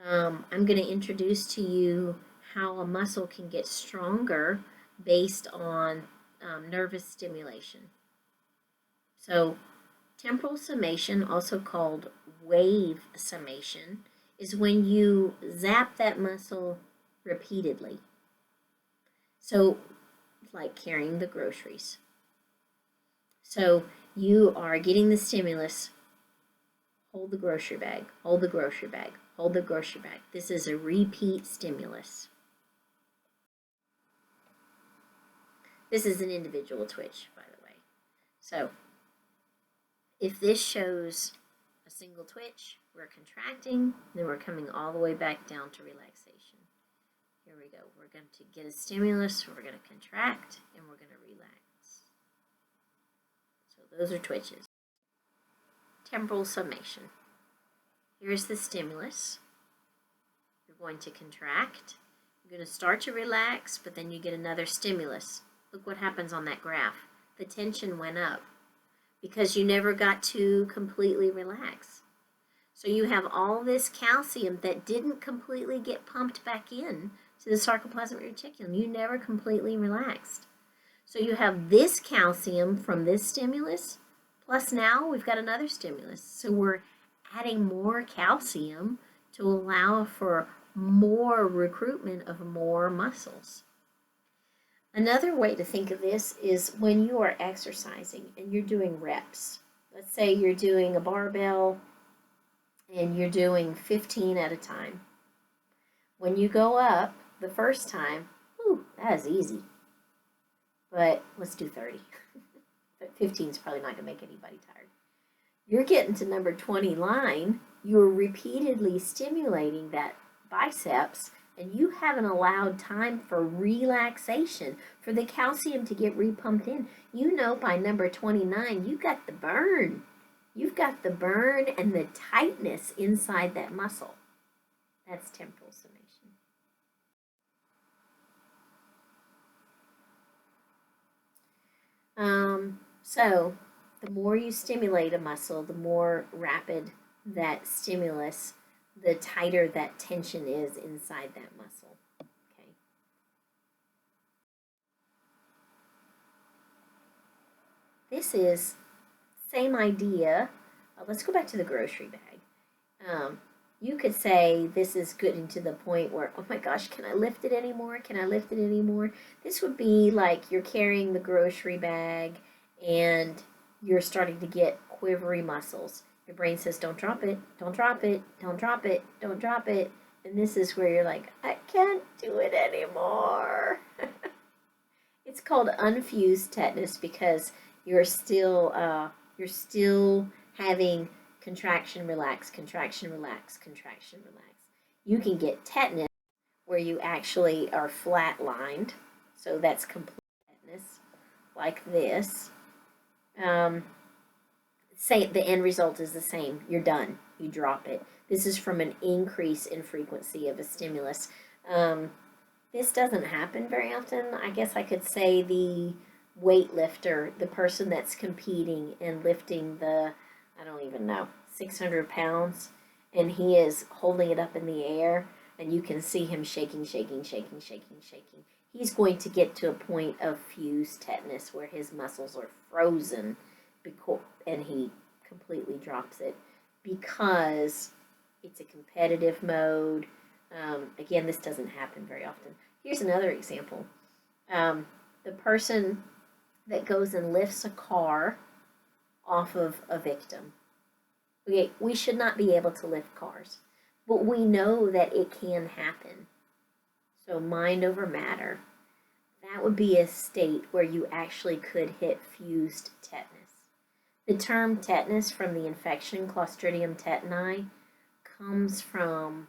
I'm going to introduce to you how a muscle can get stronger based on nervous stimulation. So, temporal summation, also called wave summation, is when you zap that muscle repeatedly. So, like carrying the groceries. So, you are getting the stimulus, hold the grocery bag, hold the grocery bag, hold the grocery bag. This is a repeat stimulus. This is an individual twitch, by the way. So, if this shows a single twitch, we're contracting, then we're coming all the way back down to relaxation. Here we go. We're going to get a stimulus, we're going to contract, and we're going to relax. So those are twitches. Temporal summation. Here's the stimulus. You're going to contract. You're going to start to relax, but then you get another stimulus. Look what happens on that graph. The tension went up because you never got to completely relax. So you have all this calcium that didn't completely get pumped back in to the sarcoplasmic reticulum. You never completely relaxed. So you have this calcium from this stimulus, plus now we've got another stimulus. So we're adding more calcium to allow for more recruitment of more muscles. Another way to think of this is when you are exercising and you're doing reps. Let's say you're doing a barbell and you're doing 15 at a time. When you go up the first time, whew, that is easy. But let's do 30. But 15 is probably not going to make anybody tired. You're getting to number 20 line, you're repeatedly stimulating that biceps, and you haven't allowed time for relaxation, for the calcium to get repumped in. You know by number 29, you've got the burn. You've got the burn and the tightness inside that muscle. That's temporal summation. So the more you stimulate a muscle, the more rapid that stimulus, the tighter that tension is inside that muscle. Okay. This is same idea. Let's go back to the grocery bag. You could say this is getting to the point where, oh my gosh, can I lift it anymore? Can I lift it anymore? This would be like you're carrying the grocery bag and you're starting to get quivery muscles. Your brain says, don't drop it, don't drop it, don't drop it, don't drop it. And this is where you're like, I can't do it anymore. It's called unfused tetanus because you're still having contraction, relax, contraction, relax, contraction, relax. You can get tetanus where you actually are flatlined. So that's complete tetanus, like this. Say the end result is the same. You're done. You drop it. This is from an increase in frequency of a stimulus. This doesn't happen very often. I guess I could say the weightlifter, the person that's competing and lifting the, I don't even know, 600 pounds, and he is holding it up in the air, and you can see him shaking, shaking, shaking, shaking, shaking. He's going to get to a point of fused tetanus where his muscles are frozen, and he completely drops it because it's a competitive mode. Again, this doesn't happen very often. Here's another example. The person that goes and lifts a car off of a victim. Okay, we should not be able to lift cars, but we know that it can happen. So mind over matter. That would be a state where you actually could hit fused tetanus. The term tetanus from the infection Clostridium tetani comes from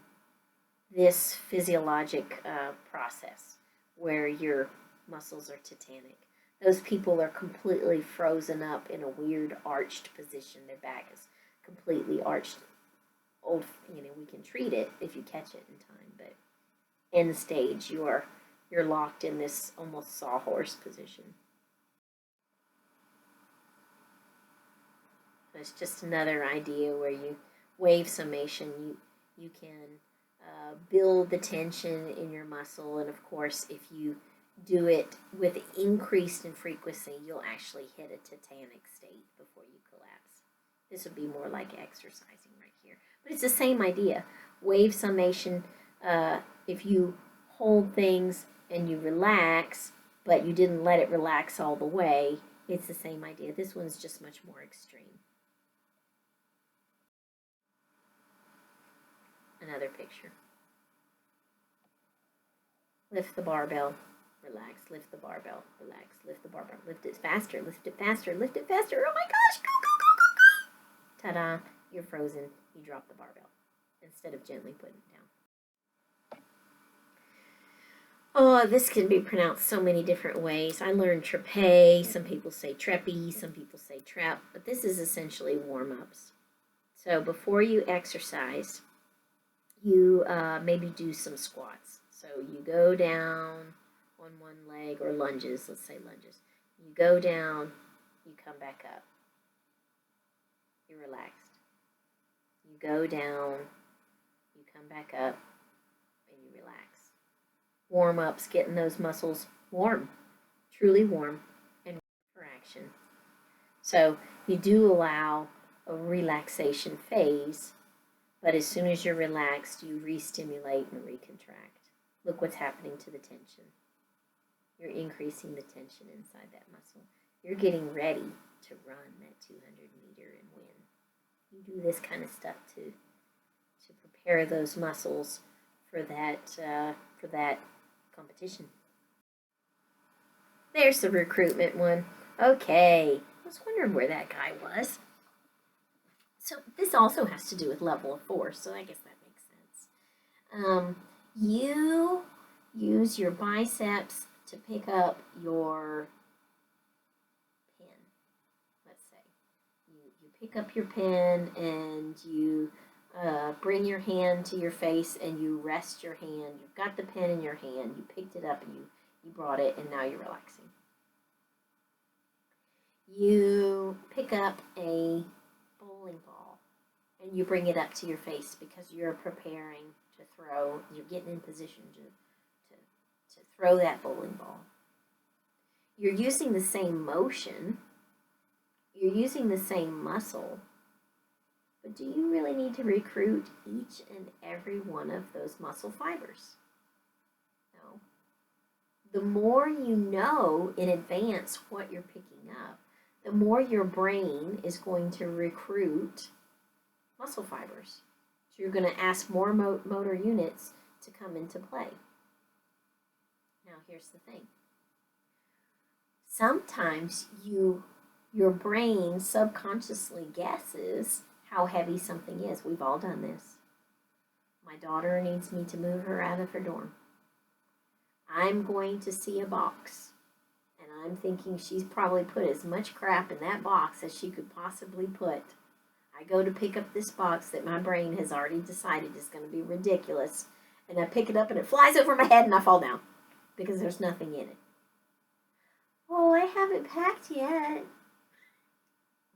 this physiologic process where your muscles are tetanic. Those people are completely frozen up in a weird arched position. Their back is completely arched. We can treat it if you catch it in time, but end stage, you're locked in this almost sawhorse position. So it's just another idea where you wave summation. You can build the tension in your muscle, and of course, if you do it with increased in frequency, you'll actually hit a tetanic state before you collapse. This would be more like exercising right here. But it's the same idea. Wave summation, if you hold things and you relax, but you didn't let it relax all the way, it's the same idea. This one's just much more extreme. Another picture. Lift the barbell, relax, lift the barbell, relax, lift the barbell, lift it faster, lift it faster, lift it faster. Oh my gosh, go, go, go, go, go. Ta-da, you're frozen. You drop the barbell instead of gently putting it down. Oh, this can be pronounced so many different ways. I learned trepe. Some people say treppy, some people say trap, but this is essentially warm-ups. So before you exercise, you maybe do some squats. So you go down on one leg, or lunges, let's say lunges. You go down, you come back up. You're relaxed. You go down, you come back up, and you relax. Warm-ups, getting those muscles warm, truly warm, and ready for action. So you do allow a relaxation phase, but as soon as you're relaxed, you re-stimulate and recontract. Look what's happening to the tension. you're increasing the tension inside that muscle. You're getting ready to run that 200-meter and win. You do this kind of stuff to prepare those muscles for that competition. There's the recruitment one. Okay, I was wondering where that guy was. So this also has to do with level of force, so I guess that makes sense. You use your biceps to pick up your pen. Let's say you pick up your pen and you bring your hand to your face and you rest your hand. You've got the pen in your hand. You picked it up and you brought it, and now you're relaxing. You pick up a bowling ball and you bring it up to your face because you're preparing to throw. You're getting in position to throw that bowling ball. You're using the same motion. You're using the same muscle. But do you really need to recruit each and every one of those muscle fibers? No. The more you know in advance what you're picking up, the more your brain is going to recruit muscle fibers. So you're going to ask more motor units to come into play. Now here's the thing. Sometimes your brain subconsciously guesses how heavy something is. We've all done this. My daughter needs me to move her out of her dorm. I'm going to see a box, and I'm thinking she's probably put as much crap in that box as she could possibly put. I go to pick up this box that my brain has already decided is going to be ridiculous, and I pick it up and it flies over my head and I fall down because there's nothing in it. Oh, I haven't packed yet.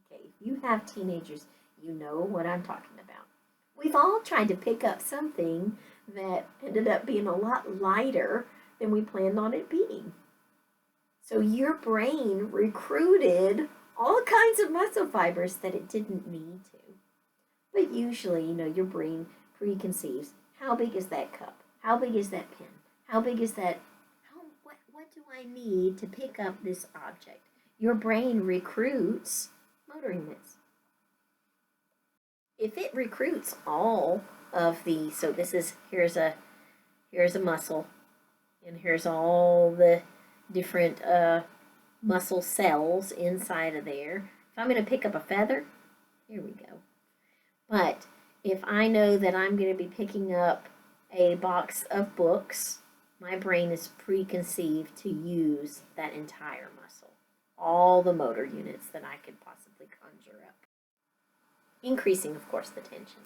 Okay, if you have teenagers, you know what I'm talking about. We've all tried to pick up something that ended up being a lot lighter than we planned on it being. So your brain recruited all kinds of muscle fibers that it didn't need to. But usually, your brain preconceives, how big is that cup? How big is that pen? How big is that? What do I need to pick up this object? Your brain recruits motor units. If it recruits all of the, so here's a muscle, and here's all the different muscle cells inside of there. If I'm going to pick up a feather, here we go. But if I know that I'm going to be picking up a box of books, my brain is preconceived to use that entire muscle, all the motor units that I could possibly conjure up, increasing, of course, the tension.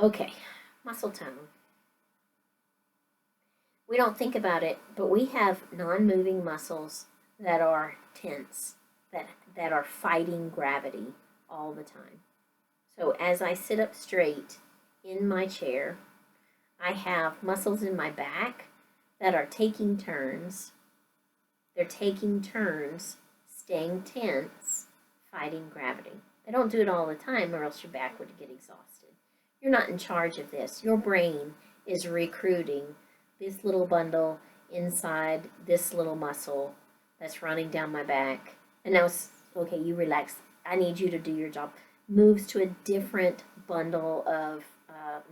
Okay, muscle tone. We don't think about it, but we have non-moving muscles that are tense, that are fighting gravity all the time. So as I sit up straight in my chair, I have muscles in my back that are taking turns. They're taking turns, staying tense, fighting gravity. They don't do it all the time or else your back would get exhausted. You're not in charge of this. Your brain is recruiting this little bundle inside this little muscle that's running down my back. And now, okay, you relax. I need you to do your job. Moves to a different bundle of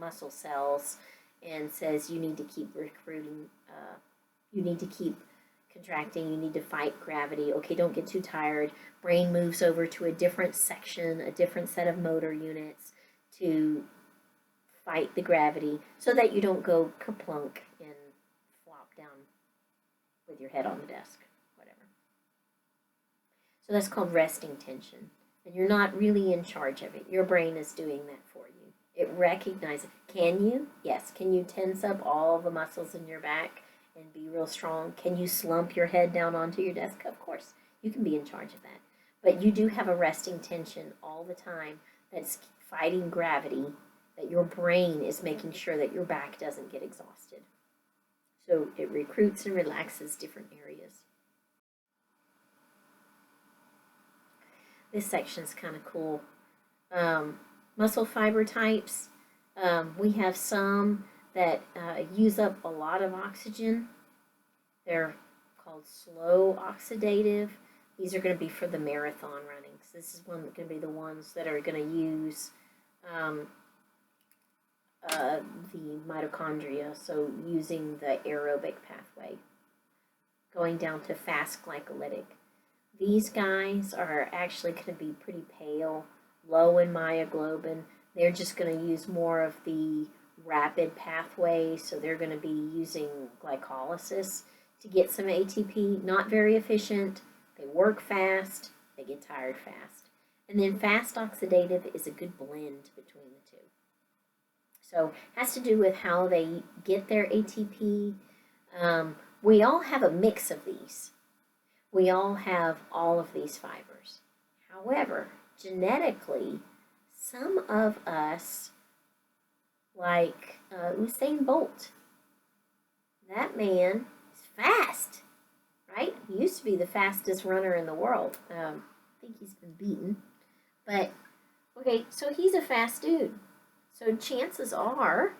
muscle cells and says you need to keep recruiting, you need to keep contracting, you need to fight gravity. Okay, don't get too tired. Brain moves over to a different section, a different set of motor units to fight the gravity so that you don't go kerplunk and flop down with your head on the desk, whatever. So that's called resting tension. And you're not really in charge of it. Your brain is doing that for you. It recognizes. Can you? Yes. Can you tense up all the muscles in your back and be real strong? Can you slump your head down onto your desk? Of course. You can be in charge of that. But you do have a resting tension all the time that's fighting gravity, that your brain is making sure that your back doesn't get exhausted. So it recruits and relaxes different areas. This section is kind of cool. Muscle fiber types. We have some that use up a lot of oxygen. They're called slow oxidative. These are going to be for the marathon runnings. This is going to be the ones that are going to use the mitochondria, so using the aerobic pathway, going down to fast glycolytic. These guys are actually going to be pretty pale, low in myoglobin. They're just going to use more of the rapid pathway, so they're going to be using glycolysis to get some ATP. Not very efficient. They work fast. They get tired fast. And then fast oxidative is a good blend between the two. So it has to do with how they get their ATP. We all have a mix of these. We all have all of these fibers. However, genetically, some of us, like Usain Bolt, that man is fast, right? He used to be the fastest runner in the world. I think he's been beaten. But, okay, so he's a fast dude. So chances are,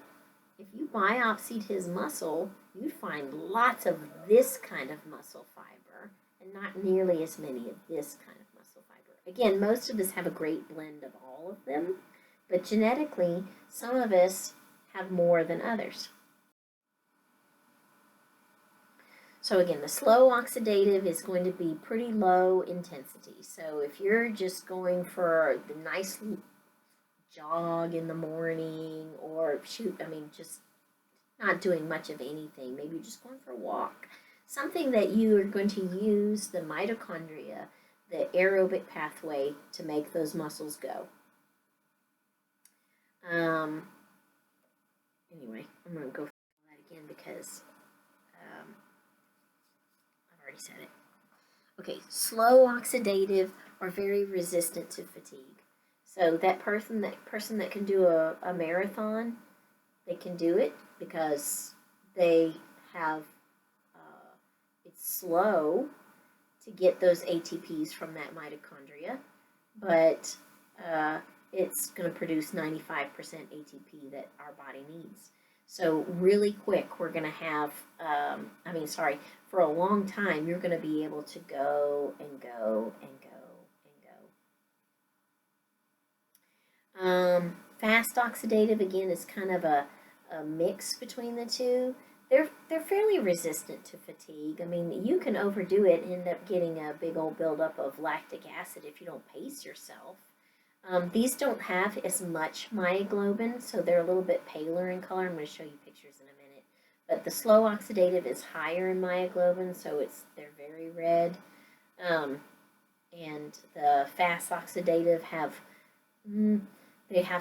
if you biopsied his muscle, you'd find lots of this kind of muscle fiber and not nearly as many of this kind of muscle fiber. Again, most of us have a great blend of all of them, but genetically, some of us have more than others. So again, the slow oxidative is going to be pretty low intensity. So if you're just going for the nice jog in the morning, or just not doing much of anything, maybe just going for a walk, something that you are going to use the mitochondria, the aerobic pathway, to make those muscles go. Anyway, I'm going to go through that again because I've already said it. Okay, slow oxidative are very resistant to fatigue. So that person that can do a marathon, they can do it because they have, it's slow to get those ATPs from that mitochondria, but it's going to produce 95% ATP that our body needs. So really quick, we're going to have, for a long time, you're going to be able to go and go and go. Fast oxidative, again, is kind of a mix between the two. They're fairly resistant to fatigue. I mean, you can overdo it and end up getting a big old buildup of lactic acid if you don't pace yourself. These don't have as much myoglobin, so they're a little bit paler in color. I'm going to show you pictures in a minute. But the slow oxidative is higher in myoglobin, so they're very red. And the fast oxidative have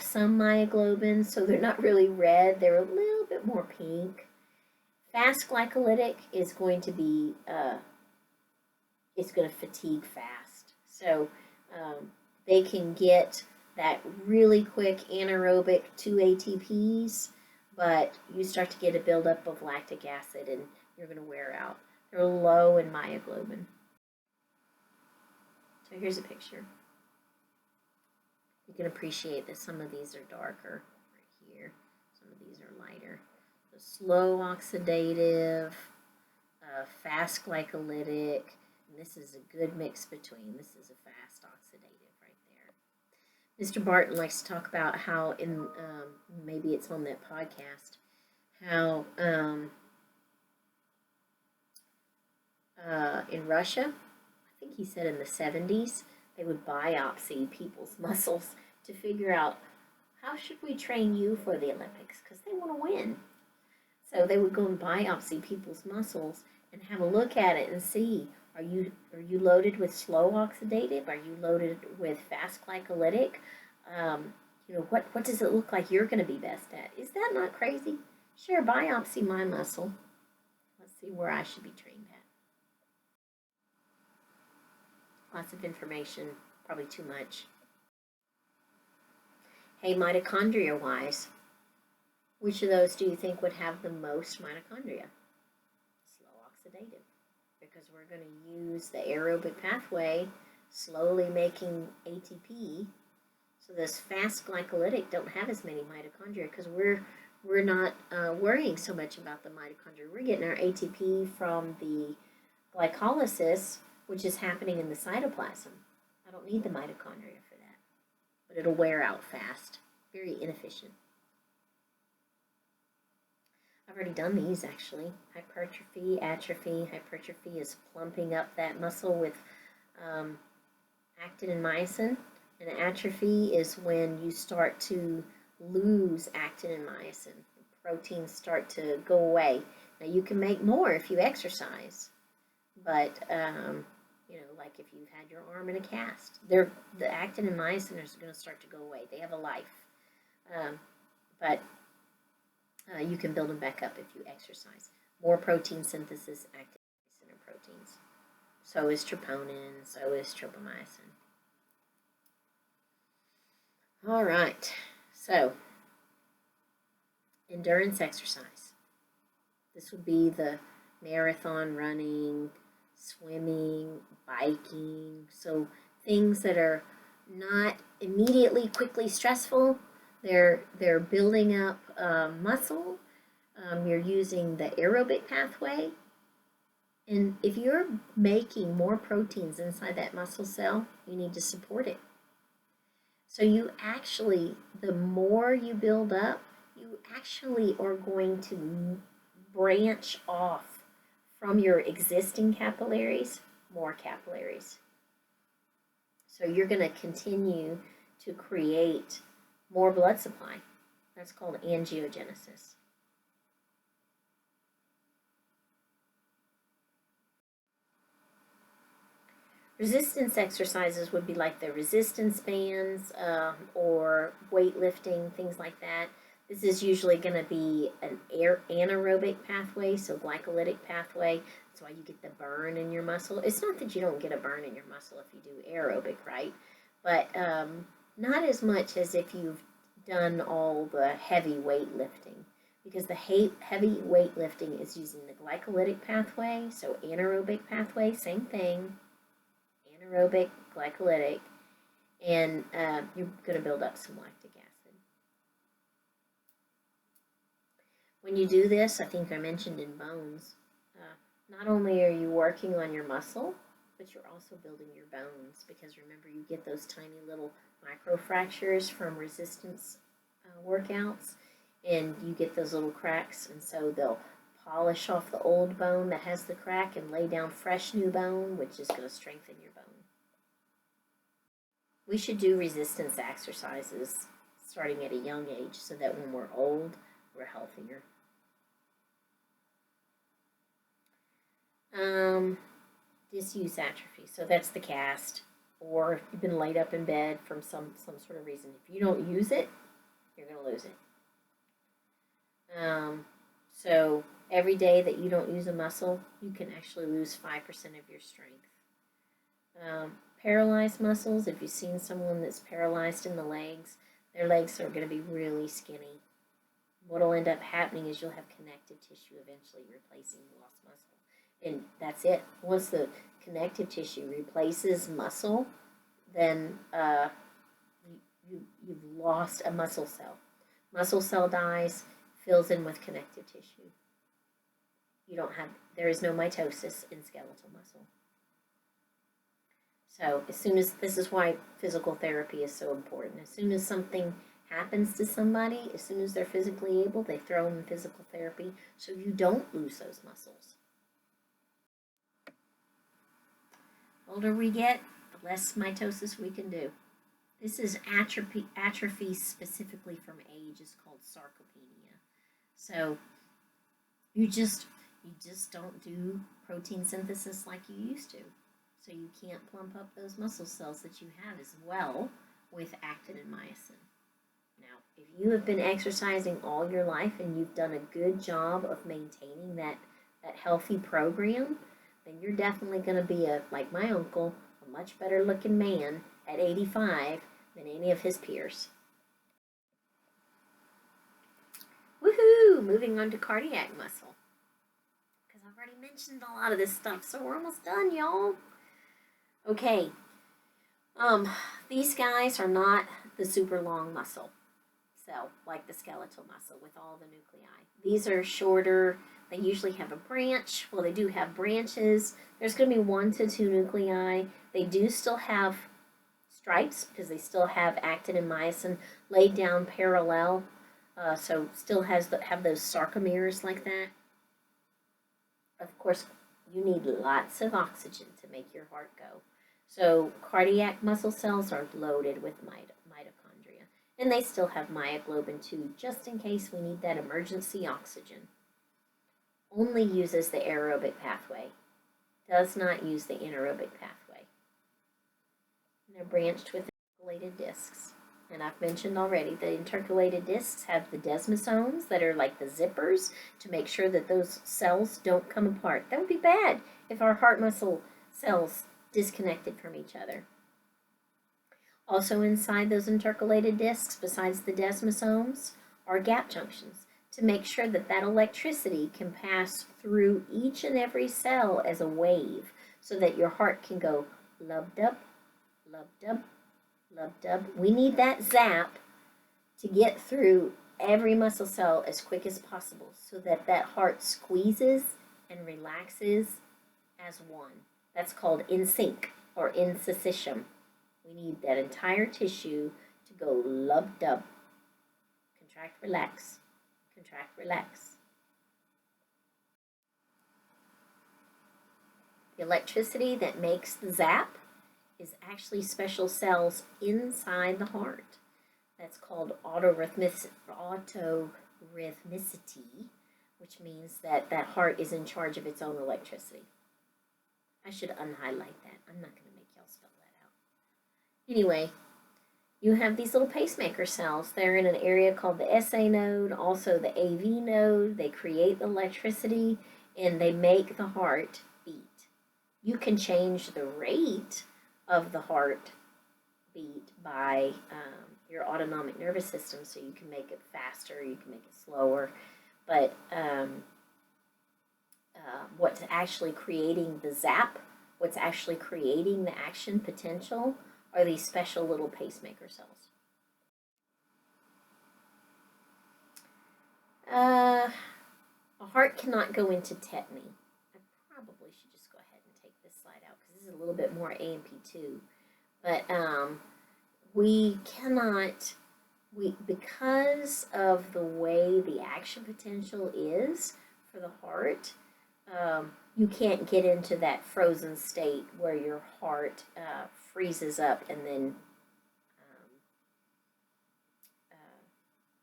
some myoglobin, so they're not really red. They're a little bit more pink. Fast glycolytic is going to be, it's going to fatigue fast. So they can get that really quick anaerobic 2 ATPs, but you start to get a buildup of lactic acid and you're going to wear out. They're low in myoglobin. So here's a picture. You can appreciate that some of these are darker right here. Some of these are lighter. The slow oxidative, fast glycolytic, and this is a good mix between. This is a fast oxidative right there. Mr. Barton likes to talk about how maybe it's on that podcast, how in Russia, I think he said in the 70s, they would biopsy people's muscles to figure out how should we train you for the Olympics, because they want to win. So they would go and biopsy people's muscles and have a look at it and see, are you loaded with slow oxidative? Are you loaded with fast glycolytic? What does it look like you're going to be best at? Is that not crazy? Sure, biopsy my muscle. Let's see where I should be trained at. Lots of information, probably too much. Hey, mitochondria-wise, which of those do you think would have the most mitochondria? Slow oxidative, because we're going to use the aerobic pathway, slowly making ATP. So this fast glycolytic don't have as many mitochondria because we're we're not worrying so much about the mitochondria. We're getting our ATP from the glycolysis, which is happening in the cytoplasm. I don't need the mitochondria for that, but it'll wear out fast. Very inefficient. I've already done these actually. Hypertrophy, atrophy. Hypertrophy is plumping up that muscle with actin and myosin, and atrophy is when you start to lose actin and myosin. Proteins start to go away. Now you can make more if you exercise, but you know, like if you've had your arm in a cast, the actin and myosin are going to start to go away. They have a life, but you can build them back up if you exercise. More protein synthesis, actin and myosin are proteins. So is troponin, so is tropomyosin. All right, so endurance exercise. This would be the marathon running, swimming, biking. So things that are not immediately quickly stressful. They're building up muscle. You're using the aerobic pathway. And if you're making more proteins inside that muscle cell, you need to support it. So you actually, the more you build up, you actually are going to branch off from your existing capillaries, more capillaries. So you're going to continue to create more blood supply. That's called angiogenesis. Resistance exercises would be like the resistance bands or weightlifting, things like that. This is usually going to be an anaerobic pathway, so glycolytic pathway. That's why you get the burn in your muscle. It's not that you don't get a burn in your muscle if you do aerobic, right? But not as much as if you've done all the heavy weightlifting, because the heavy weightlifting is using the glycolytic pathway, so anaerobic pathway, same thing. Anaerobic, glycolytic, and you're going to build up some lactic acid. When you do this, I think I mentioned in bones, not only are you working on your muscle, but you're also building your bones, because remember, you get those tiny little microfractures from resistance workouts, and you get those little cracks, and so they'll polish off the old bone that has the crack and lay down fresh new bone, which is going to strengthen your bone. We should do resistance exercises starting at a young age so that when we're old, we're healthier. Disuse atrophy. So that's the cast, or you've been laid up in bed from some sort of reason. If you don't use it, you're going to lose it. So every day that you don't use a muscle, you can actually lose 5% of your strength. Paralyzed muscles, if you've seen someone that's paralyzed in the legs, their legs are going to be really skinny. What will end up happening is you'll have connective tissue eventually replacing lost muscle. And that's it. Once the connective tissue replaces muscle, then you've lost a muscle cell. Muscle cell dies, fills in with connective tissue. There is no mitosis in skeletal muscle. So this is why physical therapy is so important. As soon as something happens to somebody, as soon as they're physically able, they throw them in physical therapy so you don't lose those muscles. The older we get, the less mitosis we can do. This is atrophy specifically from age is called sarcopenia. So you just don't do protein synthesis like you used to. So you can't plump up those muscle cells that you have as well with actin and myosin. Now, if you have been exercising all your life and you've done a good job of maintaining that healthy program, then you're definitely going to be, like my uncle, a much better looking man at 85 than any of his peers. Woohoo! Moving on to cardiac muscle. Because I've already mentioned a lot of this stuff, so we're almost done, y'all. Okay, these guys are not the super long muscle. cell, like the skeletal muscle with all the nuclei. These are shorter. They usually have a branch. Well, they do have branches. There's going to be 1 to 2 nuclei. They do still have stripes because they still have actin and myosin laid down parallel. So still have those sarcomeres like that. Of course, you need lots of oxygen to make your heart go. So cardiac muscle cells are loaded with mitochondria. And they still have myoglobin too, just in case we need that emergency oxygen. Only uses the aerobic pathway. Does not use the anaerobic pathway. And they're branched with intercalated discs. And I've mentioned already, the intercalated discs have the desmosomes that are like the zippers to make sure that those cells don't come apart. That would be bad if our heart muscle cells disconnected from each other. Also inside those intercalated discs, besides the desmosomes, are gap junctions to make sure that that electricity can pass through each and every cell as a wave so that your heart can go lub-dub, lub-dub, lub-dub. We need that zap to get through every muscle cell as quick as possible so that that heart squeezes and relaxes as one. That's called in sync or in succession. We need that entire tissue to go lub-dub. Contract, relax. Contract, relax. The electricity that makes the zap is actually special cells inside the heart. That's called autorhythmicity, which means that that heart is in charge of its own electricity. I should unhighlight that. I'm not going to make y'all spell that out. Anyway, you have these little pacemaker cells. They're in an area called the SA node, also the AV node. They create electricity and they make the heart beat. You can change the rate of the heart beat by your autonomic nervous system, so you can make it faster, you can make it slower, but what's actually creating the zap, what's actually creating the action potential are these special little pacemaker cells. A heart cannot go into tetany. I probably should just go ahead and take this slide out because this is a little bit more A&P2. But we cannot, because of the way the action potential is for the heart, you can't get into that frozen state where your heart freezes up and then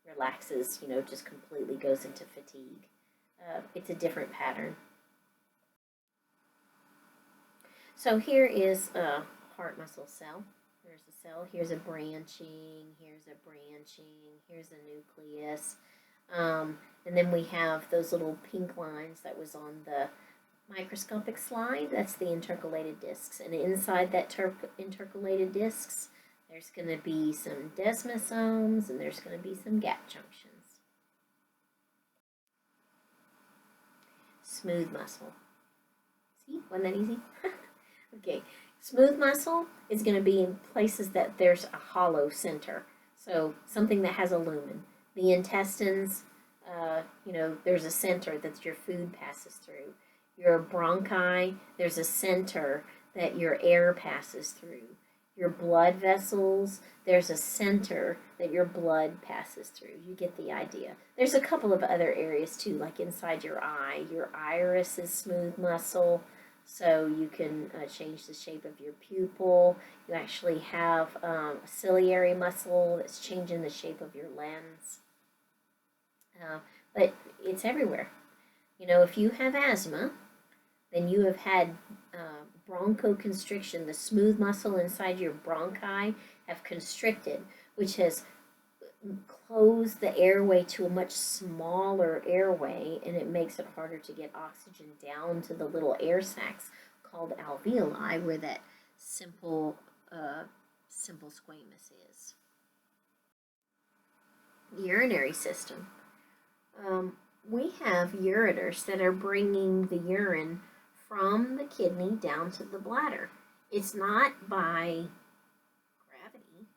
relaxes, just completely goes into fatigue. It's a different pattern. So here is a heart muscle cell. Here's a cell, here's a branching, here's a nucleus. And then we have those little pink lines that was on the microscopic slide. That's the intercalated discs. And inside that intercalated discs, there's going to be some desmosomes and there's going to be some gap junctions. Smooth muscle. See, wasn't that easy? Okay, smooth muscle is going to be in places that there's a hollow center. So something that has a lumen. The intestines, there's a center that your food passes through. Your bronchi, there's a center that your air passes through. Your blood vessels, there's a center that your blood passes through. You get the idea. There's a couple of other areas too, like inside your eye. Your iris is smooth muscle, so you can change the shape of your pupil. You actually have a ciliary muscle that's changing the shape of your lens. But it's everywhere. If you have asthma, then you have had bronchoconstriction. The smooth muscle inside your bronchi have constricted, which has closed the airway to a much smaller airway, and it makes it harder to get oxygen down to the little air sacs called alveoli, where that simple squamous is. The urinary system. We have ureters that are bringing the urine from the kidney down to the bladder. It's not by gravity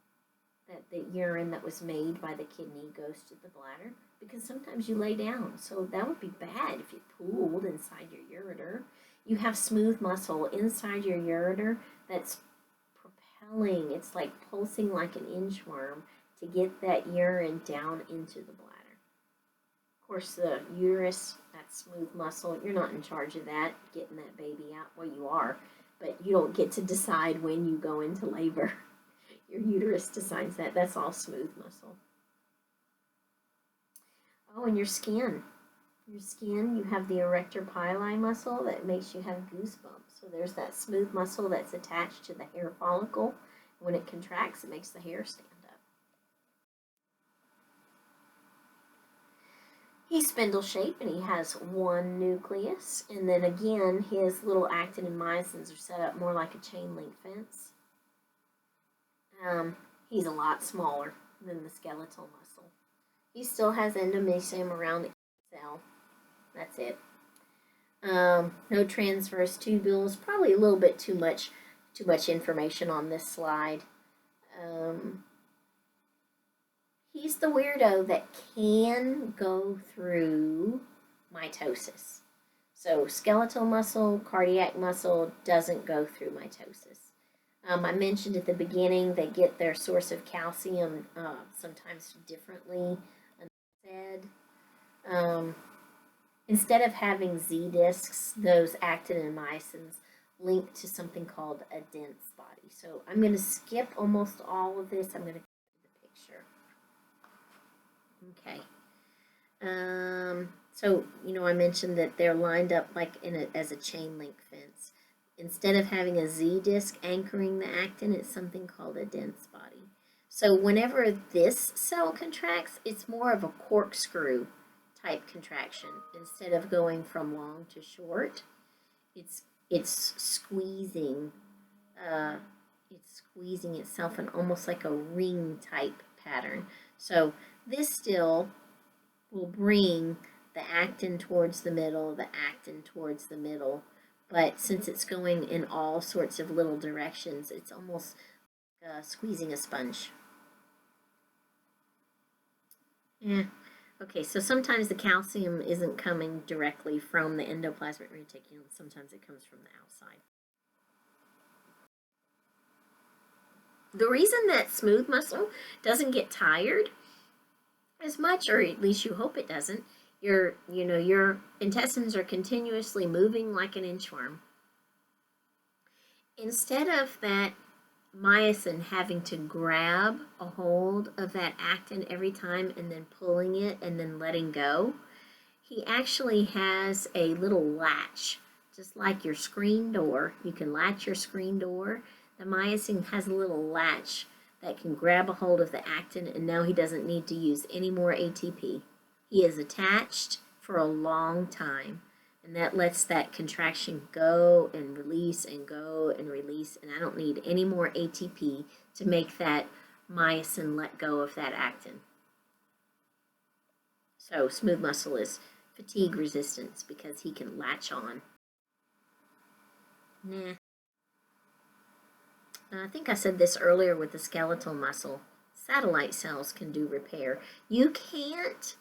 that the urine that was made by the kidney goes to the bladder, because sometimes you lay down, so that would be bad if you pooled inside your ureter. You have smooth muscle inside your ureter that's propelling, it's like pulsing like an inchworm to get that urine down into the bladder. Of course, the uterus, that smooth muscle, you're not in charge of that, getting that baby out. Well, you are, but you don't get to decide when you go into labor. Your uterus decides that. That's all smooth muscle. Oh, and your skin. Your skin, you have the erector pili muscle that makes you have goosebumps. So there's that smooth muscle that's attached to the hair follicle. When it contracts, it makes the hair stand up. He's spindle shaped and he has one nucleus. And then again, his little actin and myosins are set up more like a chain link fence. He's a lot smaller than the skeletal muscle. He still has endomysium around the cell. That's it. No transverse tubules. Probably a little bit too much information on this slide. He's the weirdo that can go through mitosis. So skeletal muscle, cardiac muscle doesn't go through mitosis. I mentioned at the beginning they get their source of calcium sometimes differently. Instead of having Z discs, those actin and myosins link to something called a dense body. So I'm going to skip almost all of this. I'm going to go to the picture. Okay. So, I mentioned that they're lined up like as a chain link fence. Instead of having a Z disc anchoring the actin, it's something called a dense body. So whenever this cell contracts, it's more of a corkscrew type contraction. Instead of going from long to short, it's squeezing itself in almost like a ring type pattern. So this still will bring the actin towards the middle, but since it's going in all sorts of little directions, it's almost squeezing a sponge. Okay, so sometimes the calcium isn't coming directly from the endoplasmic reticulum. Sometimes it comes from the outside. The reason that smooth muscle doesn't get tired as much, or at least you hope it doesn't, your intestines are continuously moving like an inchworm. Instead of that myosin having to grab a hold of that actin every time and then pulling it and then letting go, he actually has a little latch, just like your screen door. You can latch your screen door. The myosin has a little latch that can grab a hold of the actin, and now he doesn't need to use any more ATP. He is attached for a long time, and that lets that contraction go and release and go and release, and I don't need any more ATP to make that myosin let go of that actin. So smooth muscle is fatigue resistance because he can latch on. I think I said this earlier with the skeletal muscle. Satellite cells can do repair. You can't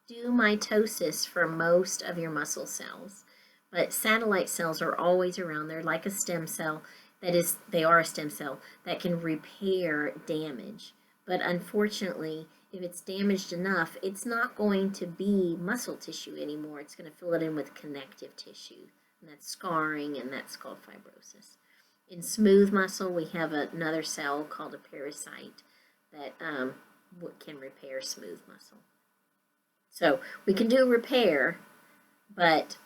do mitosis for most of your muscle cells, but satellite cells are always around. They're like a stem cell. They are a stem cell that can repair damage. But unfortunately, if it's damaged enough, it's not going to be muscle tissue anymore. It's going to fill it in with connective tissue, and that's scarring, and that's called fibrosis. In smooth muscle, we have another cell called a parasite that can repair smooth muscle. So we can do repair, but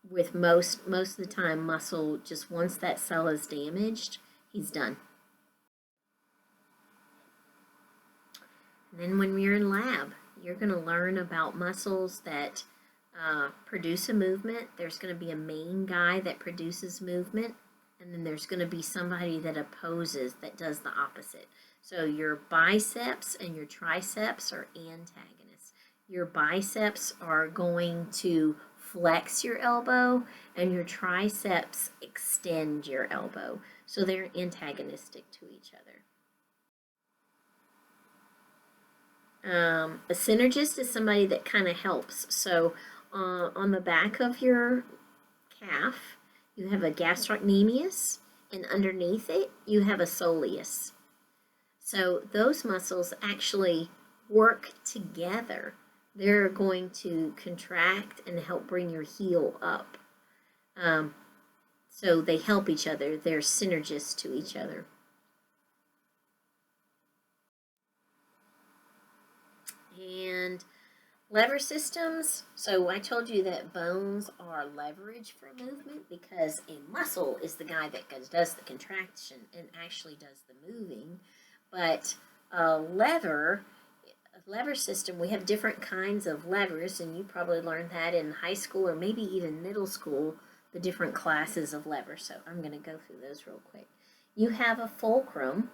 with most of the time, muscle, just once that cell is damaged, he's done. And then when you're in lab, you're going to learn about muscles that produce a movement. There's going to be a main guy that produces movement, and then there's going to be somebody that opposes, that does the opposite. So your biceps and your triceps are antagonists. Your biceps are going to flex your elbow, and your triceps extend your elbow. So they're antagonistic to each other. A synergist is somebody that kind of helps. So on the back of your calf, you have a gastrocnemius, and underneath it, you have a soleus. So those muscles actually work together. They're going to contract and help bring your heel up. So they help each other. They're synergists to each other. And lever systems. So I told you that bones are leverage for movement because a muscle is the guy that does the contraction and actually does the moving. But a lever system, we have different kinds of levers, and you probably learned that in high school or maybe even middle school, the different classes of levers. So I'm going to go through those real quick. You have a fulcrum,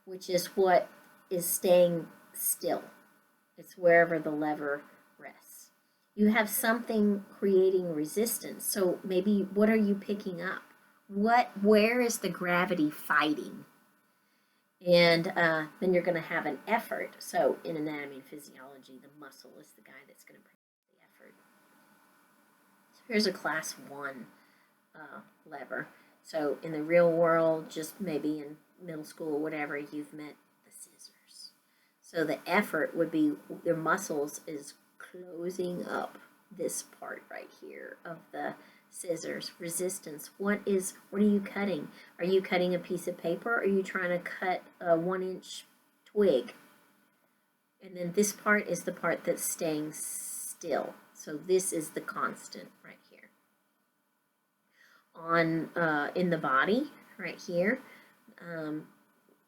which is what is staying still. It's wherever the lever rests. You have something creating resistance. So maybe what are you picking up? Where is the gravity fighting? And then you're going to have an effort. So in anatomy and physiology, the muscle is the guy that's going to produce the effort. So here's a class 1 lever. So in the real world, just maybe in middle school or whatever, you've met the scissors. So the effort would be your muscles is closing up this part right here of the scissors. Resistance. What are you cutting? Are you cutting a piece of paper, or are you trying to cut a 1-inch twig? And then this part is the part that's staying still. So this is the constant right here. In the body right here,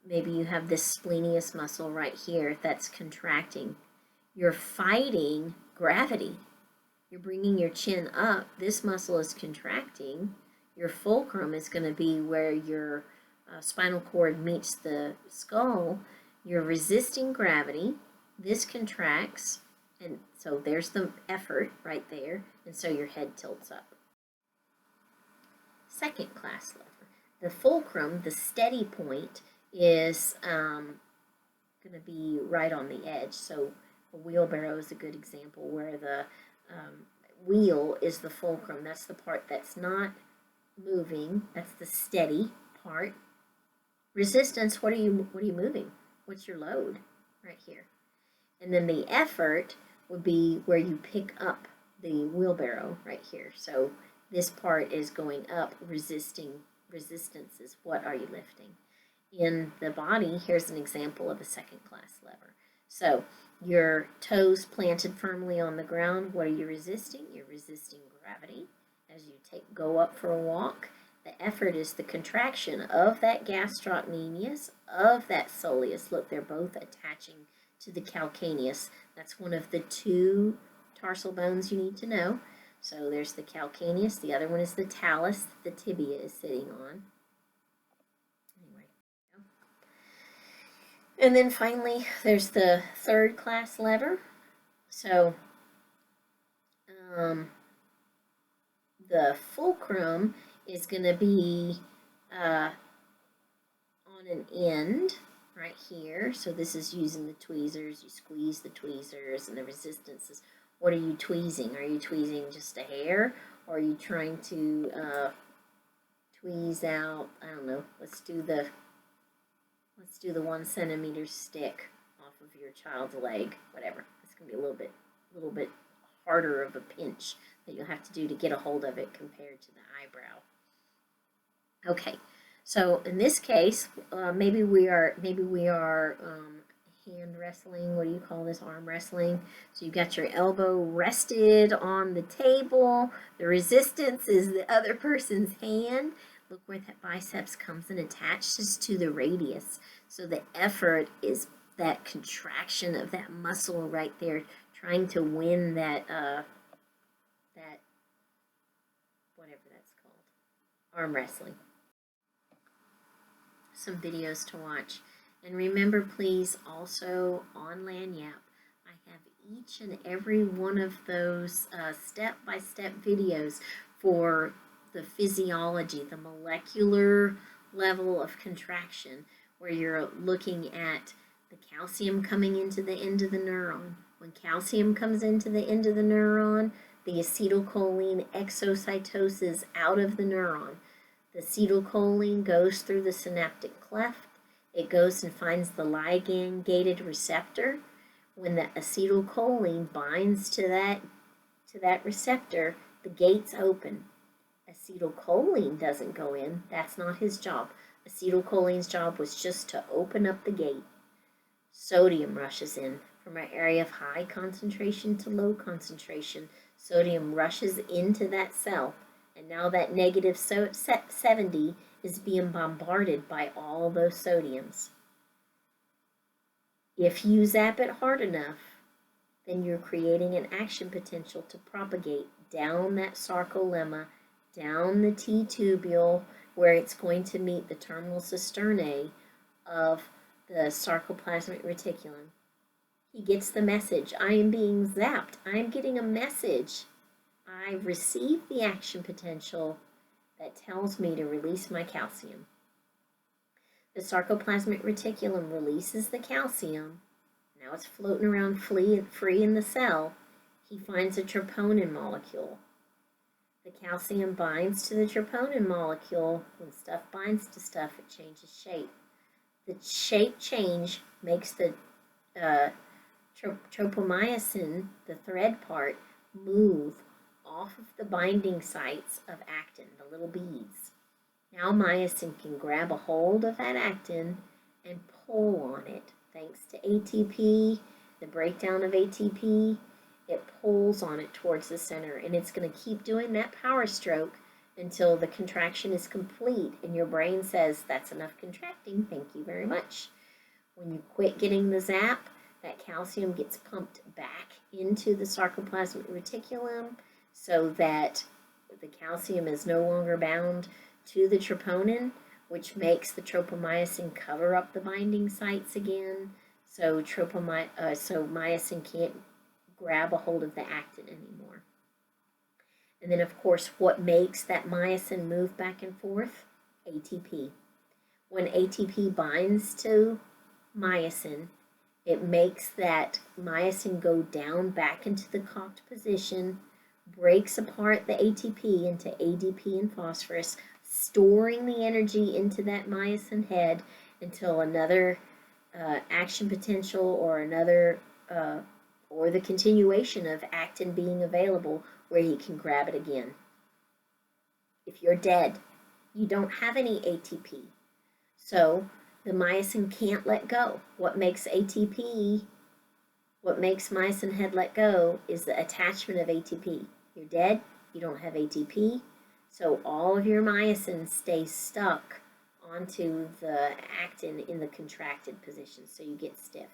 maybe you have this splenius muscle right here that's contracting. You're fighting gravity. You're bringing your chin up. This muscle is contracting. Your fulcrum is going to be where your spinal cord meets the skull. You're resisting gravity. This contracts, and so there's the effort right there, and so your head tilts up. Second class lever. The fulcrum, the steady point, is going to be right on the edge. So a wheelbarrow is a good example where the wheel is the fulcrum. That's the part that's not moving. That's the steady part. Resistance, what are you moving? What's your load? Right here. And then the effort would be where you pick up the wheelbarrow right here. So this part is going up, resistance is what are you lifting. In the body, here's an example of a second class lever. So your toes planted firmly on the ground, what are you resisting? You're resisting gravity as you go up for a walk. The effort is the contraction of that gastrocnemius, of that soleus. Look, they're both attaching to the calcaneus. That's one of the 2 tarsal bones you need to know. So there's the calcaneus. The other one is the talus that the tibia is sitting on. Anyway. And then finally, there's the third class lever. So the fulcrum is going to be on an end right here. So this is using the tweezers. You squeeze the tweezers, and the resistance is, what are you tweezing? Are you tweezing just a hair, or are you trying to tweeze out, I don't know, let's do the 1 centimeter stick off of your child's leg, whatever. It's going to be a little bit harder of a pinch that you'll have to do to get a hold of it compared to the eyebrow. Okay, so in this case, maybe we are hand wrestling. What do you call this? Arm wrestling. So you've got your elbow rested on the table. The resistance is the other person's hand. Look where that biceps comes and attaches to the radius. So the effort is that contraction of that muscle right there, trying to win that whatever that's called, arm wrestling. Some videos to watch. And remember, please, also on Lanyap, I have each and every one of those step-by-step videos for the physiology, the molecular level of contraction, where you're looking at the calcium coming into the end of the neuron. When calcium comes into the end of the neuron, the acetylcholine exocytoses out of the neuron. The acetylcholine goes through the synaptic cleft. It goes and finds the ligand-gated receptor. When the acetylcholine binds to that receptor, the gates open. Acetylcholine doesn't go in. That's not his job. Acetylcholine's job was just to open up the gate. Sodium rushes in from an area of high concentration to low concentration. Sodium rushes into that cell, and now that negative 70 is being bombarded by all those sodiums. If you zap it hard enough, then you're creating an action potential to propagate down that sarcolemma, down the T-tubule, where it's going to meet the terminal cisternae of the sarcoplasmic reticulum. He gets the message. I am being zapped. I am getting a message. I received the action potential that tells me to release my calcium. The sarcoplasmic reticulum releases the calcium. Now it's floating around free in the cell. He finds a troponin molecule. The calcium binds to the troponin molecule. When stuff binds to stuff, it changes shape. The shape change makes the tropomyosin, the thread part, move off of the binding sites of actin, the little beads. Now myosin can grab a hold of that actin and pull on it. Thanks to ATP, the breakdown of ATP, it pulls on it towards the center, and it's going to keep doing that power stroke until the contraction is complete and your brain says, that's enough contracting, thank you very much. When you quit getting the zap, that calcium gets pumped back into the sarcoplasmic reticulum so that the calcium is no longer bound to the troponin, which makes the tropomyosin cover up the binding sites again, so myosin can't grab a hold of the actin anymore. And then, of course, what makes that myosin move back and forth? ATP. When ATP binds to myosin, it makes that myosin go down back into the cocked position, breaks apart the ATP into ADP and phosphorus, storing the energy into that myosin head until another action potential or another or the continuation of actin being available where he can grab it again. If you're dead, you don't have any ATP. So the myosin can't let go. What makes myosin head let go is the attachment of ATP. You're dead, you don't have ATP, so all of your myosin stays stuck onto the actin in the contracted position, so you get stiff.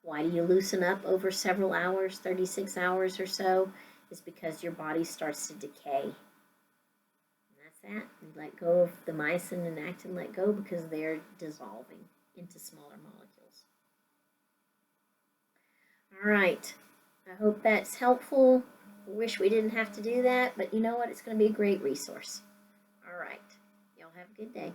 Why do you loosen up over several hours, 36 hours or so? Is because your body starts to decay. And that's that. You let go of the myosin and actin, let go because they're dissolving into smaller molecules. All right. I hope that's helpful. I wish we didn't have to do that, but you know what? It's going to be a great resource. All right. Y'all have a good day.